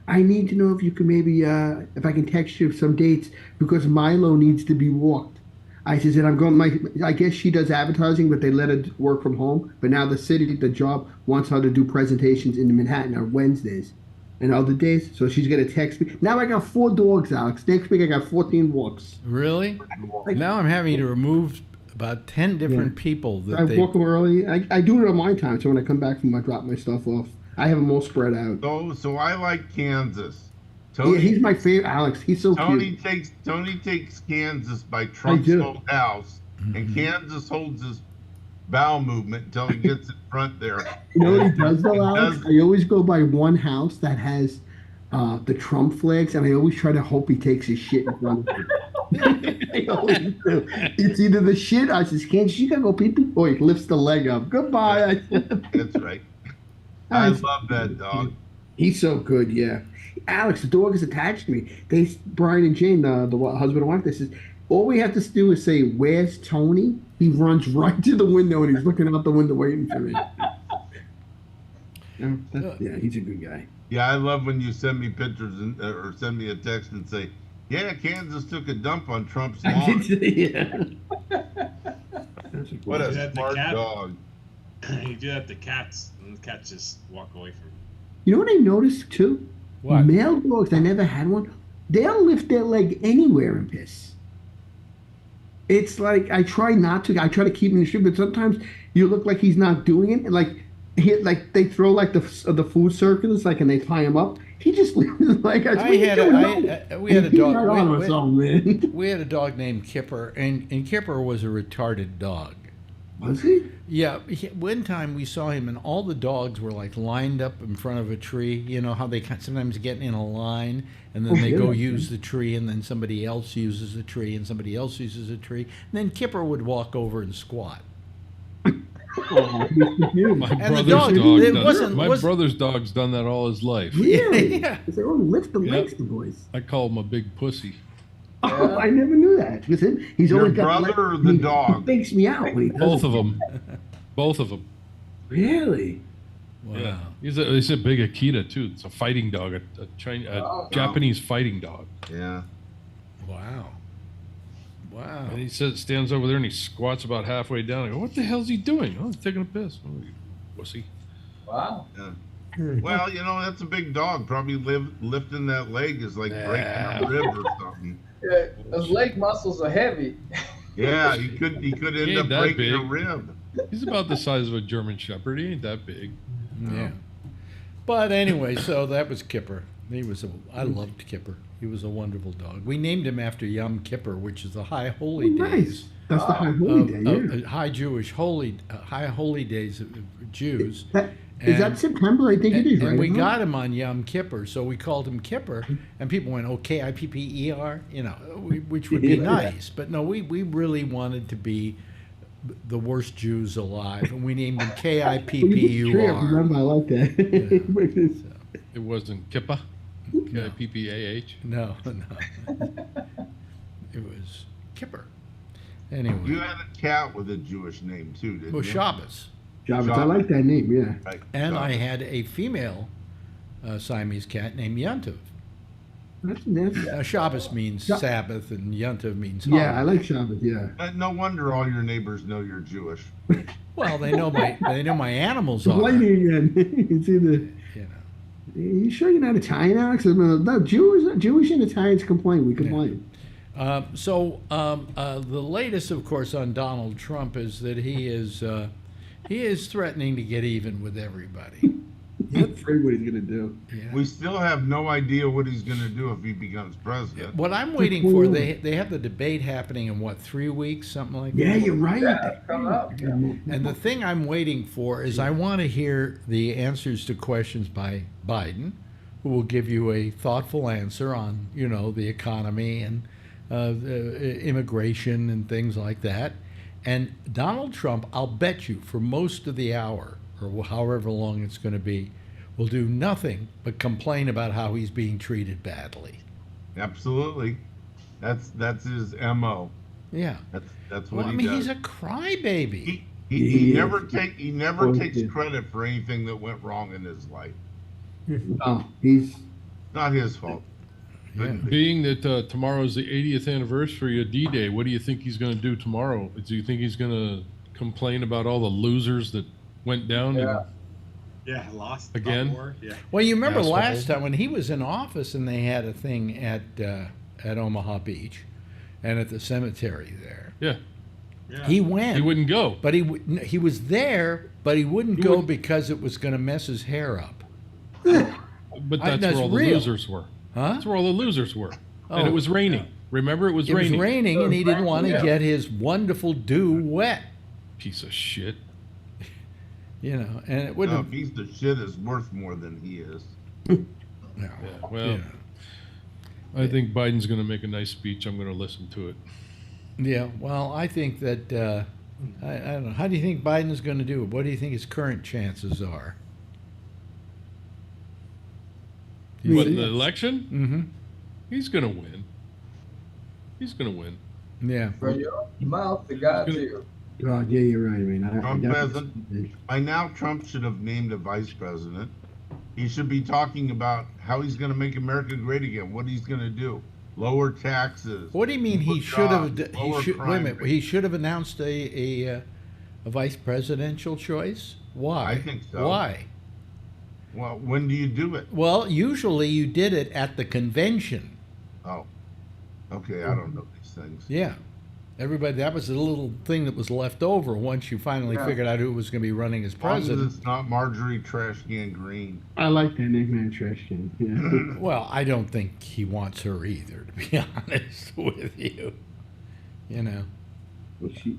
S8: I need to know if you can maybe, if I can text you some dates because Milo needs to be walked. I says, and I'm going, I guess she does advertising, but they let her work from home. But now the city, the job wants her to do presentations in Manhattan on Wednesdays and other days. So she's going to text me. Now I got 4 dogs, Alex. Next week I got 14 walks.
S2: Really? Now I'm having to remove about 10 different people that
S8: I
S2: they.
S8: walk them early. I do it on my time. So when I come back from, I drop my stuff off. I have them all spread out.
S7: So I like Kansas.
S8: Yeah, he's my favorite, Alex. He's so cute.
S7: Tony takes Kansas by Trump's old house, and Kansas holds his bowel movement until he gets in front there.
S8: You know what he does though, Alex? I always go by one house that has the Trump flags, and I always try to hope he takes his shit in front of it. I always do. It's either the shit, I says, Kansas, you gotta go pee-pee, or he lifts the leg up. Goodbye.
S7: That's right. I love that dog.
S8: He's so good, yeah. Alex, the dog is attached to me. Brian and Jane, the husband and wife, they says, all we have to do is say, where's Tony? He runs right to the window and he's looking out the window waiting for me. Yeah, he's a good guy.
S7: Yeah, I love when you send me pictures or send me a text and say, yeah, Kansas took a dump on Trump's lawn.
S8: Yeah.
S7: What a smart dog.
S5: You do that to cats, and the cats just walk away from you.
S8: You know what I noticed too?
S2: What?
S8: Male dogs, I never had one. They'll lift their leg anywhere and piss. It's like I try not to. I try to keep him in the street, but sometimes you look like he's not doing it. Like they throw like the food circulars, like, and they tie him up. He just like
S2: we had a dog.
S8: Man.
S2: We had a dog named Kipper, and Kipper was a retarded dog.
S8: Was he?
S2: Yeah. One time we saw him, and all the dogs were like lined up in front of a tree. You know how they sometimes get in a line, and then they go use the tree, and then somebody else uses the tree, and somebody else uses a tree. And then Kipper would walk over and squat.
S9: My brother's dog's done that all his life.
S8: Really?
S2: Yeah.
S8: They all lift the legs, the boys.
S9: I call him a big pussy.
S8: Oh, I never knew that. With him, he's
S7: Your
S8: always got
S7: brother or the dog?
S8: He fakes me out when he does
S9: Both
S8: it.
S9: of them. Both of them.
S8: Really?
S2: Wow.
S9: Yeah. He's a big Akita too. It's a fighting dog, a Japanese fighting dog.
S7: Yeah.
S2: Wow. Wow.
S9: And he stands over there and he squats about halfway down. I go, what the hell's he doing? Oh, he's taking a piss. Oh, you pussy.
S4: Wow.
S7: Yeah. Well, that's a big dog. Probably lifting that leg is like breaking a rib or something.
S4: Yeah, those leg muscles are heavy.
S7: Yeah, he could end up breaking a rib.
S9: He's about the size of a German Shepherd. He ain't that big.
S2: Yeah. But anyway, so that was Kipper. I loved Kipper. He was a wonderful dog. We named him after Yom Kippur, which is the high holy days.
S8: Nice. That's the high holy day. Yeah.
S2: High holy days of Jews.
S8: Is that September? I think it is, right?
S2: And we got him on Yom Kippur, so we called him Kipper, and people went, "Oh, Kipper," which would be nice. But no, we really wanted to be the worst Jews alive, and we named him Kippur.
S8: Remember, I like that.
S9: So, it wasn't Kippa. Kippah.
S2: No. It was Kipper. Anyway.
S7: You had a cat with a Jewish name too, didn't you?
S2: Shabbos.
S8: Shabbos. I like that name, yeah.
S7: Right.
S2: And
S7: Shabbos.
S2: I had a female Siamese cat named Yontiv. Shabbos means Sabbath, and Yontiv means holiday.
S8: Yeah, I like Shabbos. Yeah.
S7: No wonder all your neighbors know you're Jewish.
S2: Well, they know my animals are.
S8: Complaining again. It's either. You sure you're not Italian, Alex? No, Jewish and Italians complain. We complain.
S2: So the latest, of course, on Donald Trump is that he is He is threatening to get even with everybody.
S8: I'm afraid what he's gonna do.
S2: Yeah.
S7: We still have no idea what he's going to do if he becomes president.
S2: What I'm waiting for, they have the debate happening in what, 3 weeks, something like
S8: Yeah,
S2: that?
S8: you're right.
S4: Yeah, come up. Yeah.
S2: And the thing I'm waiting for is I want to hear the answers to questions by Biden, who will give you a thoughtful answer on, the economy and immigration and things like that. And Donald Trump, I'll bet you for most of the hour, or however long it's going to be, will do nothing but complain about how he's being treated badly.
S7: Absolutely. That's his MO.
S2: Yeah.
S7: That's
S2: Well,
S7: what
S2: I
S7: he
S2: mean,
S7: does.
S2: he's a crybaby.
S7: He
S8: is.
S7: never
S8: Oh,
S7: takes
S8: yeah.
S7: credit for anything that went wrong in his life.
S8: Oh, he's
S7: Not his fault.
S2: Yeah.
S9: Being that tomorrow's the 80th anniversary of D-Day, what do you think he's going to do tomorrow? Do you think he's going to complain about all the losers that went down?
S4: Yeah.
S5: Yeah, lost
S9: Again?
S5: War. Yeah.
S2: Well, you remember
S9: Asshole.
S2: last time when he was in office and they had a thing at Omaha Beach and at the cemetery there.
S9: Yeah,
S5: Yeah.
S2: He went.
S9: he wouldn't go.
S2: But he was there, but he wouldn't
S9: He
S2: go
S9: wouldn't-
S2: because it was going to mess his hair up.
S9: But that's
S2: that's
S9: where all the
S2: real.
S9: losers were.
S2: Huh?
S9: That's where all the losers were. And
S2: Oh.
S9: it was raining. Remember, it was
S2: It was
S9: raining.
S2: raining, and he didn't want to
S4: Yeah.
S2: get his wonderful dew wet.
S9: Piece of shit.
S2: And it would
S7: No,
S2: have.
S7: piece of shit is worth more than he is.
S2: No,
S9: Yeah, well, I think Biden's going to make a nice speech. I'm going to listen to it.
S2: yeah. Well, I think that I don't know. How do you think Biden's going to do? What do you think his current chances are?
S9: But in the election,
S2: Mm-hmm.
S9: he's going to win. He's going to win.
S2: Yeah.
S4: From your mouth to God's ear.
S8: God, yeah, you're right. I mean,
S7: Trump hasn't. By now, Trump should have named a vice president. He should be talking about how he's going to make America great again. What he's going to do: lower taxes.
S2: What do you mean he
S7: more
S2: should have?
S7: jobs,
S2: He
S7: lower
S2: should. Wait a
S7: crime
S2: minute.
S7: rate.
S2: He should have announced a vice presidential choice. Why?
S7: I think so.
S2: Why?
S7: Well, when do you do it?
S2: Well, usually you did it at the convention.
S7: Oh, okay. I don't know these things.
S2: Yeah. Everybody, that was the little thing that was left over once you finally
S4: Yeah.
S2: figured out who was going to be running as
S7: As long as
S2: president.
S7: it's not Marjorie Trash Can Green.
S8: I like that nickname, Trash Can. Yeah.
S2: Well, I don't think he wants her either, to be honest with you.
S8: Well, she,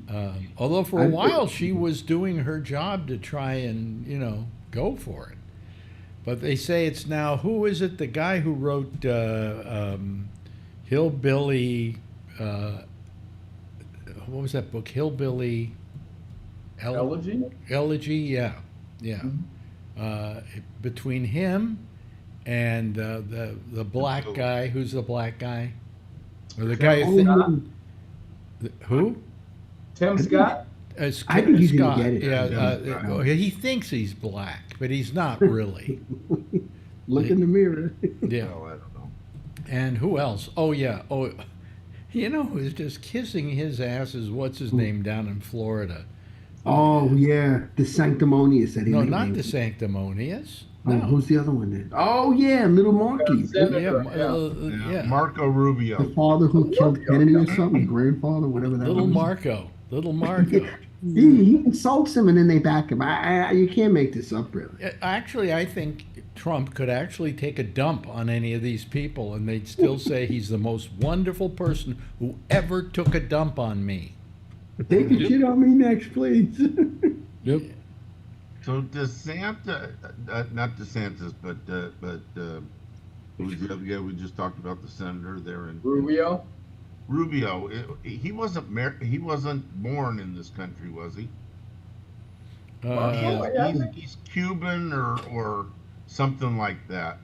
S2: Although for a
S8: I-
S2: while she was doing her job to try and, go for it. But they say it's now, who is it? The guy who wrote Hillbilly, what was that book? Hillbilly
S4: Elegy?
S2: Elegy, yeah. Between him and the black guy, who's the black guy? Or the guy who who?
S4: Tim Scott?
S8: I think he's gonna
S2: Scott.
S8: get it.
S2: Yeah, he thinks he's black, but he's not really.
S8: Look in the mirror.
S2: Yeah.
S7: Oh, I don't know.
S2: And who else? Oh, yeah. Oh, who's just kissing his ass is what's his name down in Florida?
S8: Oh yeah, the sanctimonious that he
S2: No,
S8: made.
S2: not the sanctimonious.
S8: Oh,
S2: No.
S8: who's the other one then? Oh yeah, little Marky.
S2: Yeah,
S7: Yeah. Marco Rubio.
S8: The father who killed Kennedy or something, grandfather, whatever that
S2: Little
S8: was.
S2: Marco. Little Marco.
S8: He insults him and then they back him. You can't make this up, really.
S2: Actually, I think Trump could actually take a dump on any of these people and they'd still say he's the most wonderful person who ever took a dump on me.
S8: Take a shit on me next, please.
S9: Yep.
S7: So DeSantis, not DeSantis, but who's the other guy we just talked about? The senator there in
S4: Rubio?
S7: Rubio. He wasn't born in this country, was he? He's Cuban or something like that.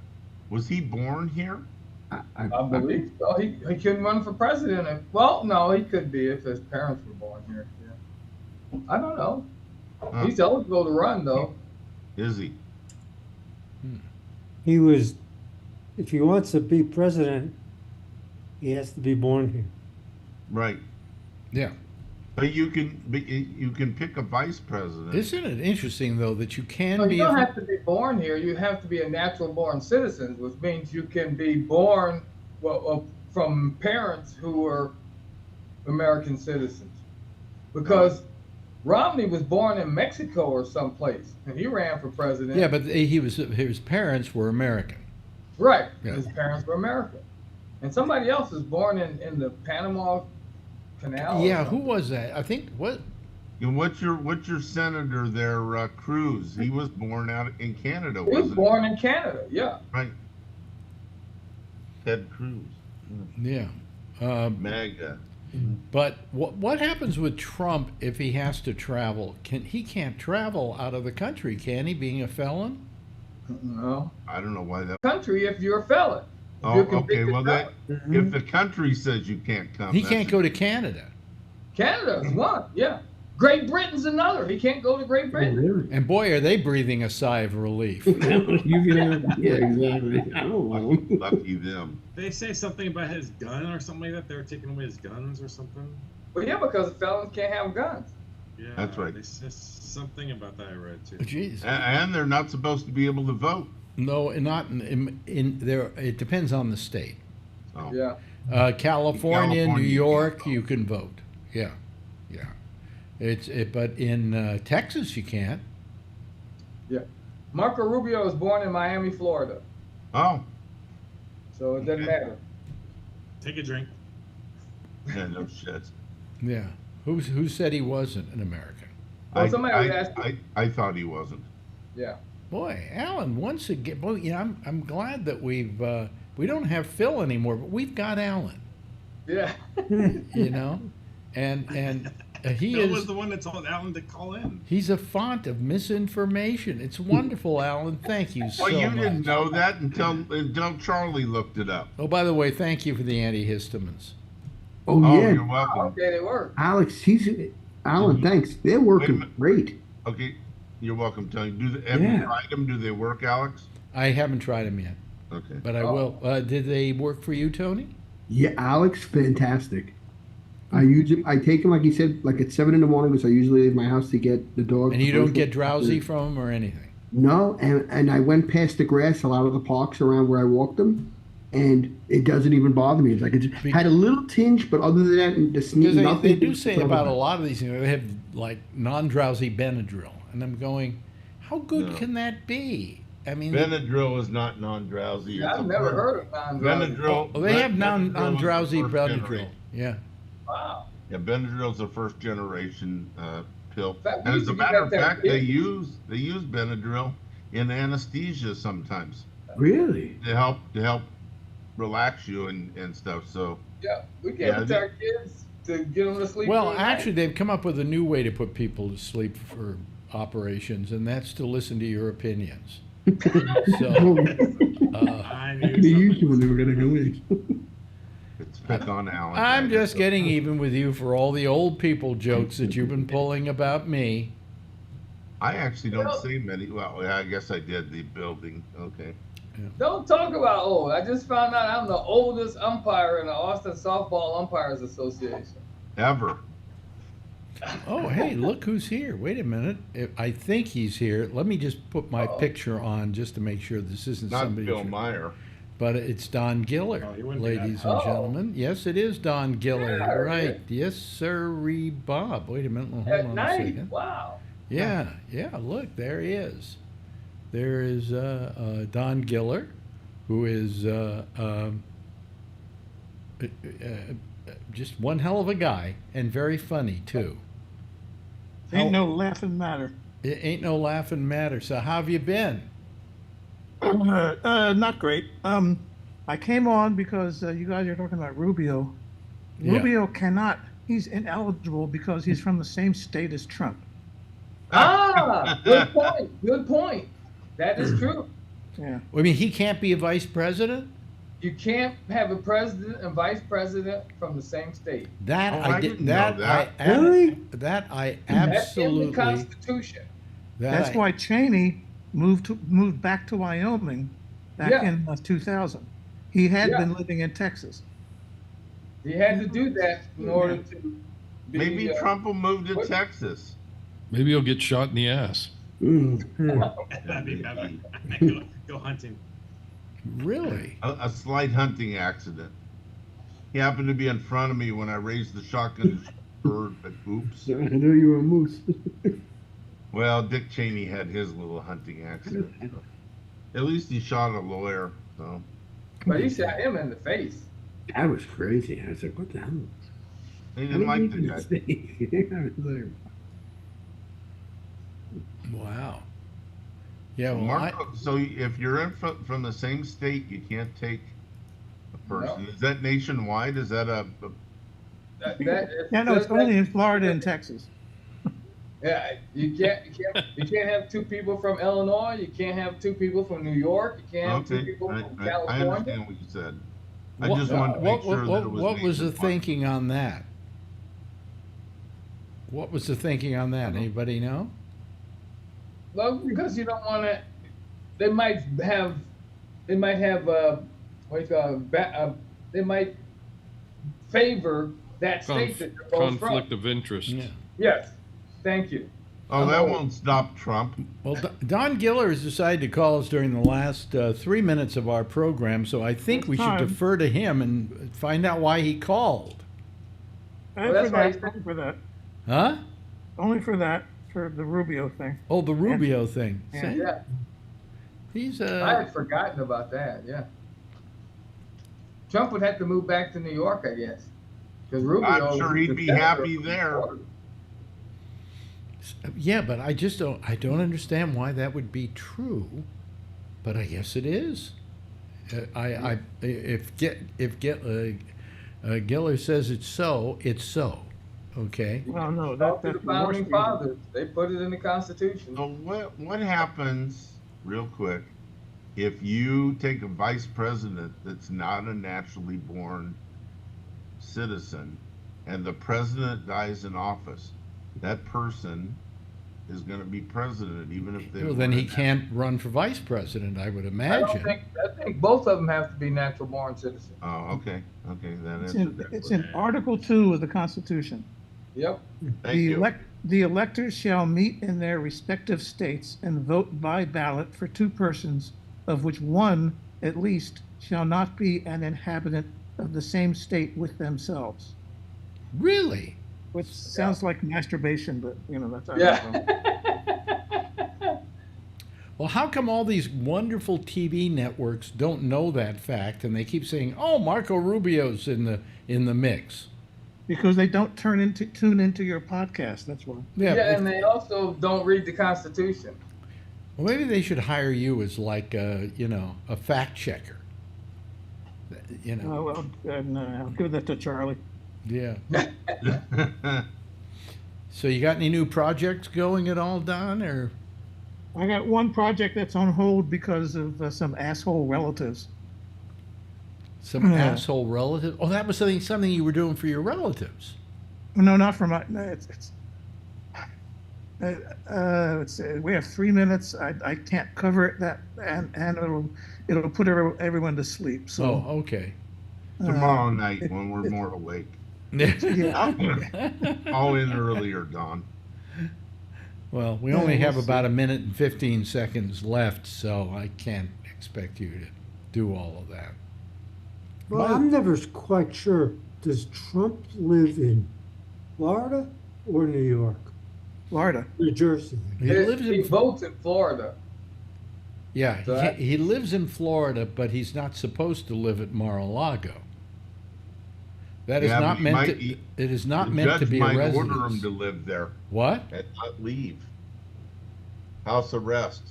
S7: Was he born here?
S4: I believe so. He couldn't run for president. Well, no, he could be if his parents were born here. Yeah. I don't know. He's eligible to run, though.
S7: Is he?
S6: He was, if he wants to be president, he has to be born here.
S7: Right.
S2: Yeah.
S7: But you can pick a vice president.
S2: Isn't it interesting, though, that you can
S4: No,
S2: be
S4: you don't have to be born here. You have to be a natural-born citizen, which means you can be born from parents who are American citizens. Because Romney was born in Mexico or someplace, and he ran for president.
S2: Yeah, but his parents were American.
S4: Right.
S2: Yeah.
S4: His parents were American. And somebody else was born in the Panama Canal.
S2: Yeah, who was that? I think what?
S7: And what's your senator there, Cruz? He was born out in Canada,
S4: He was
S7: wasn't
S4: born in Canada, yeah.
S7: Right. Ted Cruz.
S2: Yeah.
S7: MAGA.
S2: But what happens with Trump if he has to travel? He can't travel out of the country, can he? Being a felon?
S4: No.
S7: I don't know why that.
S4: Country if you're a felon.
S7: Oh, okay. Well, that if the country says you can't come,
S2: He can't go to Canada.
S4: Canada's one, yeah. Great Britain's another. He can't go to Great Britain.
S8: Really?
S2: And boy, are they breathing a sigh of relief.
S8: You can, yeah, exactly. I don't know.
S7: Lucky them.
S5: They say something about his gun or something like that. They were taking away his guns or something.
S4: Well, yeah, because felons can't have guns.
S5: Yeah,
S7: That's right.
S5: They said something about that I read too.
S2: Jeez.
S7: And they're not supposed to be able to vote.
S2: No, not in there. It depends on the state.
S7: Oh.
S4: Yeah.
S2: California, New
S7: California,
S2: York,
S7: you
S2: you can vote. Yeah, yeah. But in Texas, you can't.
S4: Yeah. Marco Rubio was born in Miami, Florida.
S7: Oh.
S4: So it doesn't matter.
S5: Take a drink.
S7: Yeah, no shit.
S2: Yeah. Who said he wasn't an American?
S4: Well, somebody asked.
S7: I thought he wasn't.
S4: Yeah.
S2: Boy, Alan, once again, boy, you know, I'm glad that we don't have Phil anymore, but we've got Alan.
S4: Yeah.
S2: You know, and he
S5: Phil
S2: is.
S5: was the one that told Alan to call in.
S2: He's a font of misinformation. It's wonderful, Alan. Thank you so
S7: Well, you
S2: much.
S7: didn't know that until Charlie looked it up.
S2: Oh, by the way, thank you for the antihistamines.
S8: Oh,
S7: Oh,
S8: yeah.
S7: you're welcome.
S4: Okay, they work.
S8: Alex, Alan, thanks. They're working great.
S7: Okay, you're welcome, Tony. Have you tried them? Do they work, Alex?
S2: I haven't tried them yet,
S7: Okay.
S2: but I will. Did they work for you, Tony?
S8: Yeah, Alex, fantastic. I use him. I take him, like he said, like at 7 a.m, because I usually leave my house to get the dog.
S2: And you don't get drowsy from them or anything?
S8: No, and I went past the grass a lot of the parks around where I walked them, and it doesn't even bother me. It's like it had a little tinge, but other than that, the sneeze.
S2: Because they do say about a lot of these things, they have like non-drowsy Benadryl, and I'm going, how good can that be? I mean,
S7: Benadryl is not non-drowsy.
S4: Yeah, I've never heard of non-drowsy.
S7: Benadryl.
S2: Oh, they have non-drowsy
S7: Benadryl is the first
S2: Benadryl.
S7: generation.
S2: Yeah.
S4: Wow.
S7: Yeah, Benadryl's the first generation pill.
S4: fact, we
S7: And
S4: used
S7: as a
S4: to get
S7: matter of
S4: that
S7: fact,
S4: pill.
S7: they use Benadryl in anesthesia sometimes
S8: Really?
S7: to help relax you and stuff. So
S4: Yeah, we gave it to our kids to get them to sleep.
S2: Well,
S4: through the night.
S2: actually, they've come up with a new way to put people to sleep for operations, and that's to listen to your opinions. So,
S5: I
S8: They
S5: knew
S8: used to
S5: something.
S8: when they were going to go in.
S7: it's pick on Alan.
S2: I'm just getting even with you for all the old people jokes that you've been pulling about me.
S7: I actually don't say many. Well, yeah, I guess I did. The building. Okay.
S4: Don't talk about old. I just found out I'm the oldest umpire in the Austin Softball Umpires Association.
S7: Ever.
S2: Oh, hey, look who's here. Wait a minute. I think he's here. Let me just put my picture on just to make sure this isn't
S7: Not
S2: somebody.
S7: Bill Meyer.
S2: But it's Don Giller,
S5: Oh, he wouldn't be
S2: ladies
S5: that
S2: and
S4: bad.
S2: gentlemen. Yes, it is Don Giller.
S4: Yeah,
S2: right.
S4: really?
S2: Yes, sir, Bob. Wait a minute. Hold
S4: At
S2: on a
S4: night.
S2: second.
S4: Wow.
S2: Yeah, yeah, look, there he is. There is Don Giller, who is just one hell of a guy and very funny, too.
S10: Ain't no laughing matter.
S2: It ain't no laughing matter. So how have you been?
S10: Not great. I came on because you guys are talking about Rubio.
S2: Yeah.
S10: Rubio cannot. He's ineligible because he's from the same state as Trump.
S4: Ah, good point. Good point. That is true.
S10: Yeah.
S2: I mean, he can't be a vice president?
S4: You can't have a president and vice president from the same state.
S2: That
S7: Oh,
S2: I
S7: I
S2: did.
S7: didn't
S2: That
S7: know that.
S2: I
S8: Really?
S2: that I
S4: That's in the
S2: absolutely.
S4: Constitution.
S10: That's why Cheney moved back to Wyoming back
S4: Yeah.
S10: in 2000. He had
S4: Yeah.
S10: been living in Texas.
S4: He had to do that in order to be,
S7: Maybe Trump will move to
S4: what-
S7: Texas.
S9: Maybe he'll get shot in the ass.
S5: That'd be better. Go hunting.
S2: Really.
S7: A slight hunting accident. He happened to be in front of me when I raised the shotgun bird, but oops.
S8: I know you were a moose.
S7: Well, Dick Cheney had his little hunting accident. So. At least he shot a lawyer. So.
S4: But he shot him in the face.
S8: That was crazy. I was like, what the hell?
S7: They didn't like the guy.
S2: Wow. Yeah, well,
S7: Marco, so if you're from the same state, you can't take a person. No. Is that nationwide? Is that
S10: Yeah, no, it's only in Florida and Texas.
S4: Yeah, you can't have two people from Illinois. You can't have two people from New York. You can't have two people from California.
S7: I understand what you said. I just wanted to make sure that it was.
S2: What was the thinking on that? What was the thinking on that? Anybody know?
S4: Well, because you don't want to. They might have. They might favor that state that they're both
S9: conflict
S4: from.
S9: of interest.
S2: Yeah.
S4: Yes, thank you.
S7: Oh, that won't stop Trump.
S2: Well, Don Giller has decided to call us during the last 3 minutes of our program, so I think we should defer to him and find out why he called.
S10: Only for that.
S2: Huh?
S10: Only for that, for the Rubio thing.
S2: Oh, the Rubio thing.
S10: Yeah.
S4: Yeah.
S2: He's
S4: I had forgotten about that. Yeah. Trump would have to move back to New York, I guess, because Rubio.
S7: I'm sure he'd be happy there.
S2: Yeah, but I just don't. I don't understand why that would be true, but I guess it is. If Giller says it's so, it's so. Okay.
S10: Well, no,
S4: That's the founding fathers. They put it in the Constitution.
S7: So what happens, real quick, if you take a vice president that's not a naturally born citizen, and the president dies in office? That person is going to be president, even if they.
S2: Well, then he can't run for vice president, I would imagine.
S4: I think both of them have to be natural born citizens.
S7: Oh, okay. Then
S10: it's in Article 2 of the Constitution.
S4: Yep.
S10: The electors shall meet in their respective states and vote by ballot for two persons, of which one, at least, shall not be an inhabitant of the same state with themselves.
S2: Really?
S10: Which sounds like masturbation, but that's
S2: Well, how come all these wonderful TV networks don't know that fact, and they keep saying, "Oh, Marco Rubio's in the mix"?
S10: Because they don't tune into your podcast. That's why.
S4: Yeah, and they also don't read the Constitution.
S2: Well, maybe they should hire you as like a fact checker.
S10: Oh, well, I'll give that to Charlie.
S2: Yeah. So you got any new projects going at all, Don? Or
S10: I got one project that's on hold because of some asshole relatives.
S2: Some asshole relative? Oh, that was something you were doing for your relatives.
S10: No, not for my. We have 3 minutes. I can't cover it and it'll put everyone to sleep. So.
S2: Oh, okay.
S7: Tomorrow night when we're more awake.
S10: Yeah.
S7: I'll in earlier, Don.
S2: Well, we only have about 1 minute and 15 seconds left, so I can't expect you to do all of that.
S6: Well, I'm never quite sure. Does Trump live in Florida or New York?
S10: Florida.
S6: New Jersey.
S4: He votes in Florida.
S2: Yeah, so he lives in Florida, but he's not supposed to live at Mar-a-Lago. That is not meant to. It is not meant to be a residence.
S7: The judge might order him to live there.
S2: What?
S7: And not leave. House arrest.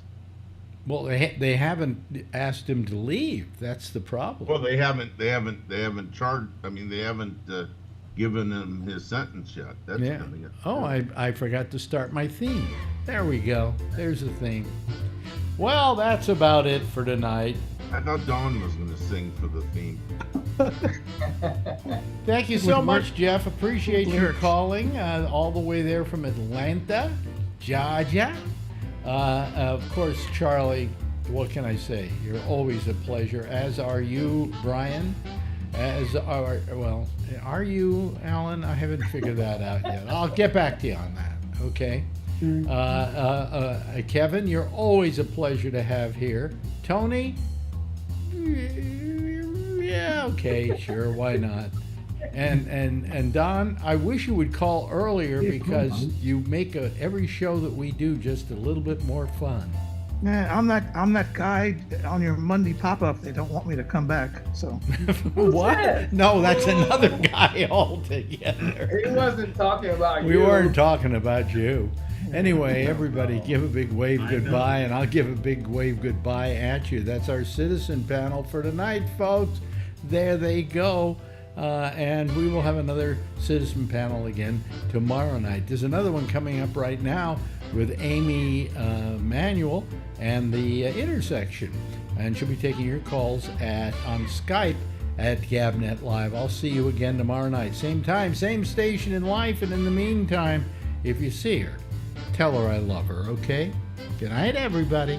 S2: Well, they haven't asked him to leave. That's the problem.
S7: Well, they haven't charged. I mean, they haven't given him his sentence yet. That's coming up.
S2: Oh, I forgot to start my theme. There we go. There's the theme. Well, that's about it for tonight.
S7: I thought Dawn was going to sing for the theme.
S2: Thank you so much, Jeff. Appreciate your calling all the way there from Atlanta, Georgia. Of course, Charlie, what can I say? You're always a pleasure, as are you, Brian. Are you, Alan? I haven't figured that out yet. I'll get back to you on that, okay? Kevin, you're always a pleasure to have here. Tony? Yeah, okay, sure, why not? And Don, I wish you would call earlier because you make every show that we do just a little bit more fun.
S10: Man, I'm that guy on your Monday pop-up. They don't want me to come back, so.
S2: What? No, that's another guy altogether.
S4: He wasn't talking about you.
S2: We weren't talking about you. Anyway, everybody give a big wave goodbye, and I'll give a big wave goodbye at you. That's our citizen panel for tonight, folks. There they go. And we will have another citizen panel again tomorrow night. There's another one coming up right now with Amy Manuel and the intersection. And she'll be taking your calls on Skype at Gabnet Live. I'll see you again tomorrow night. Same time, same station in life. And in the meantime, if you see her, tell her I love her, okay? Good night, everybody.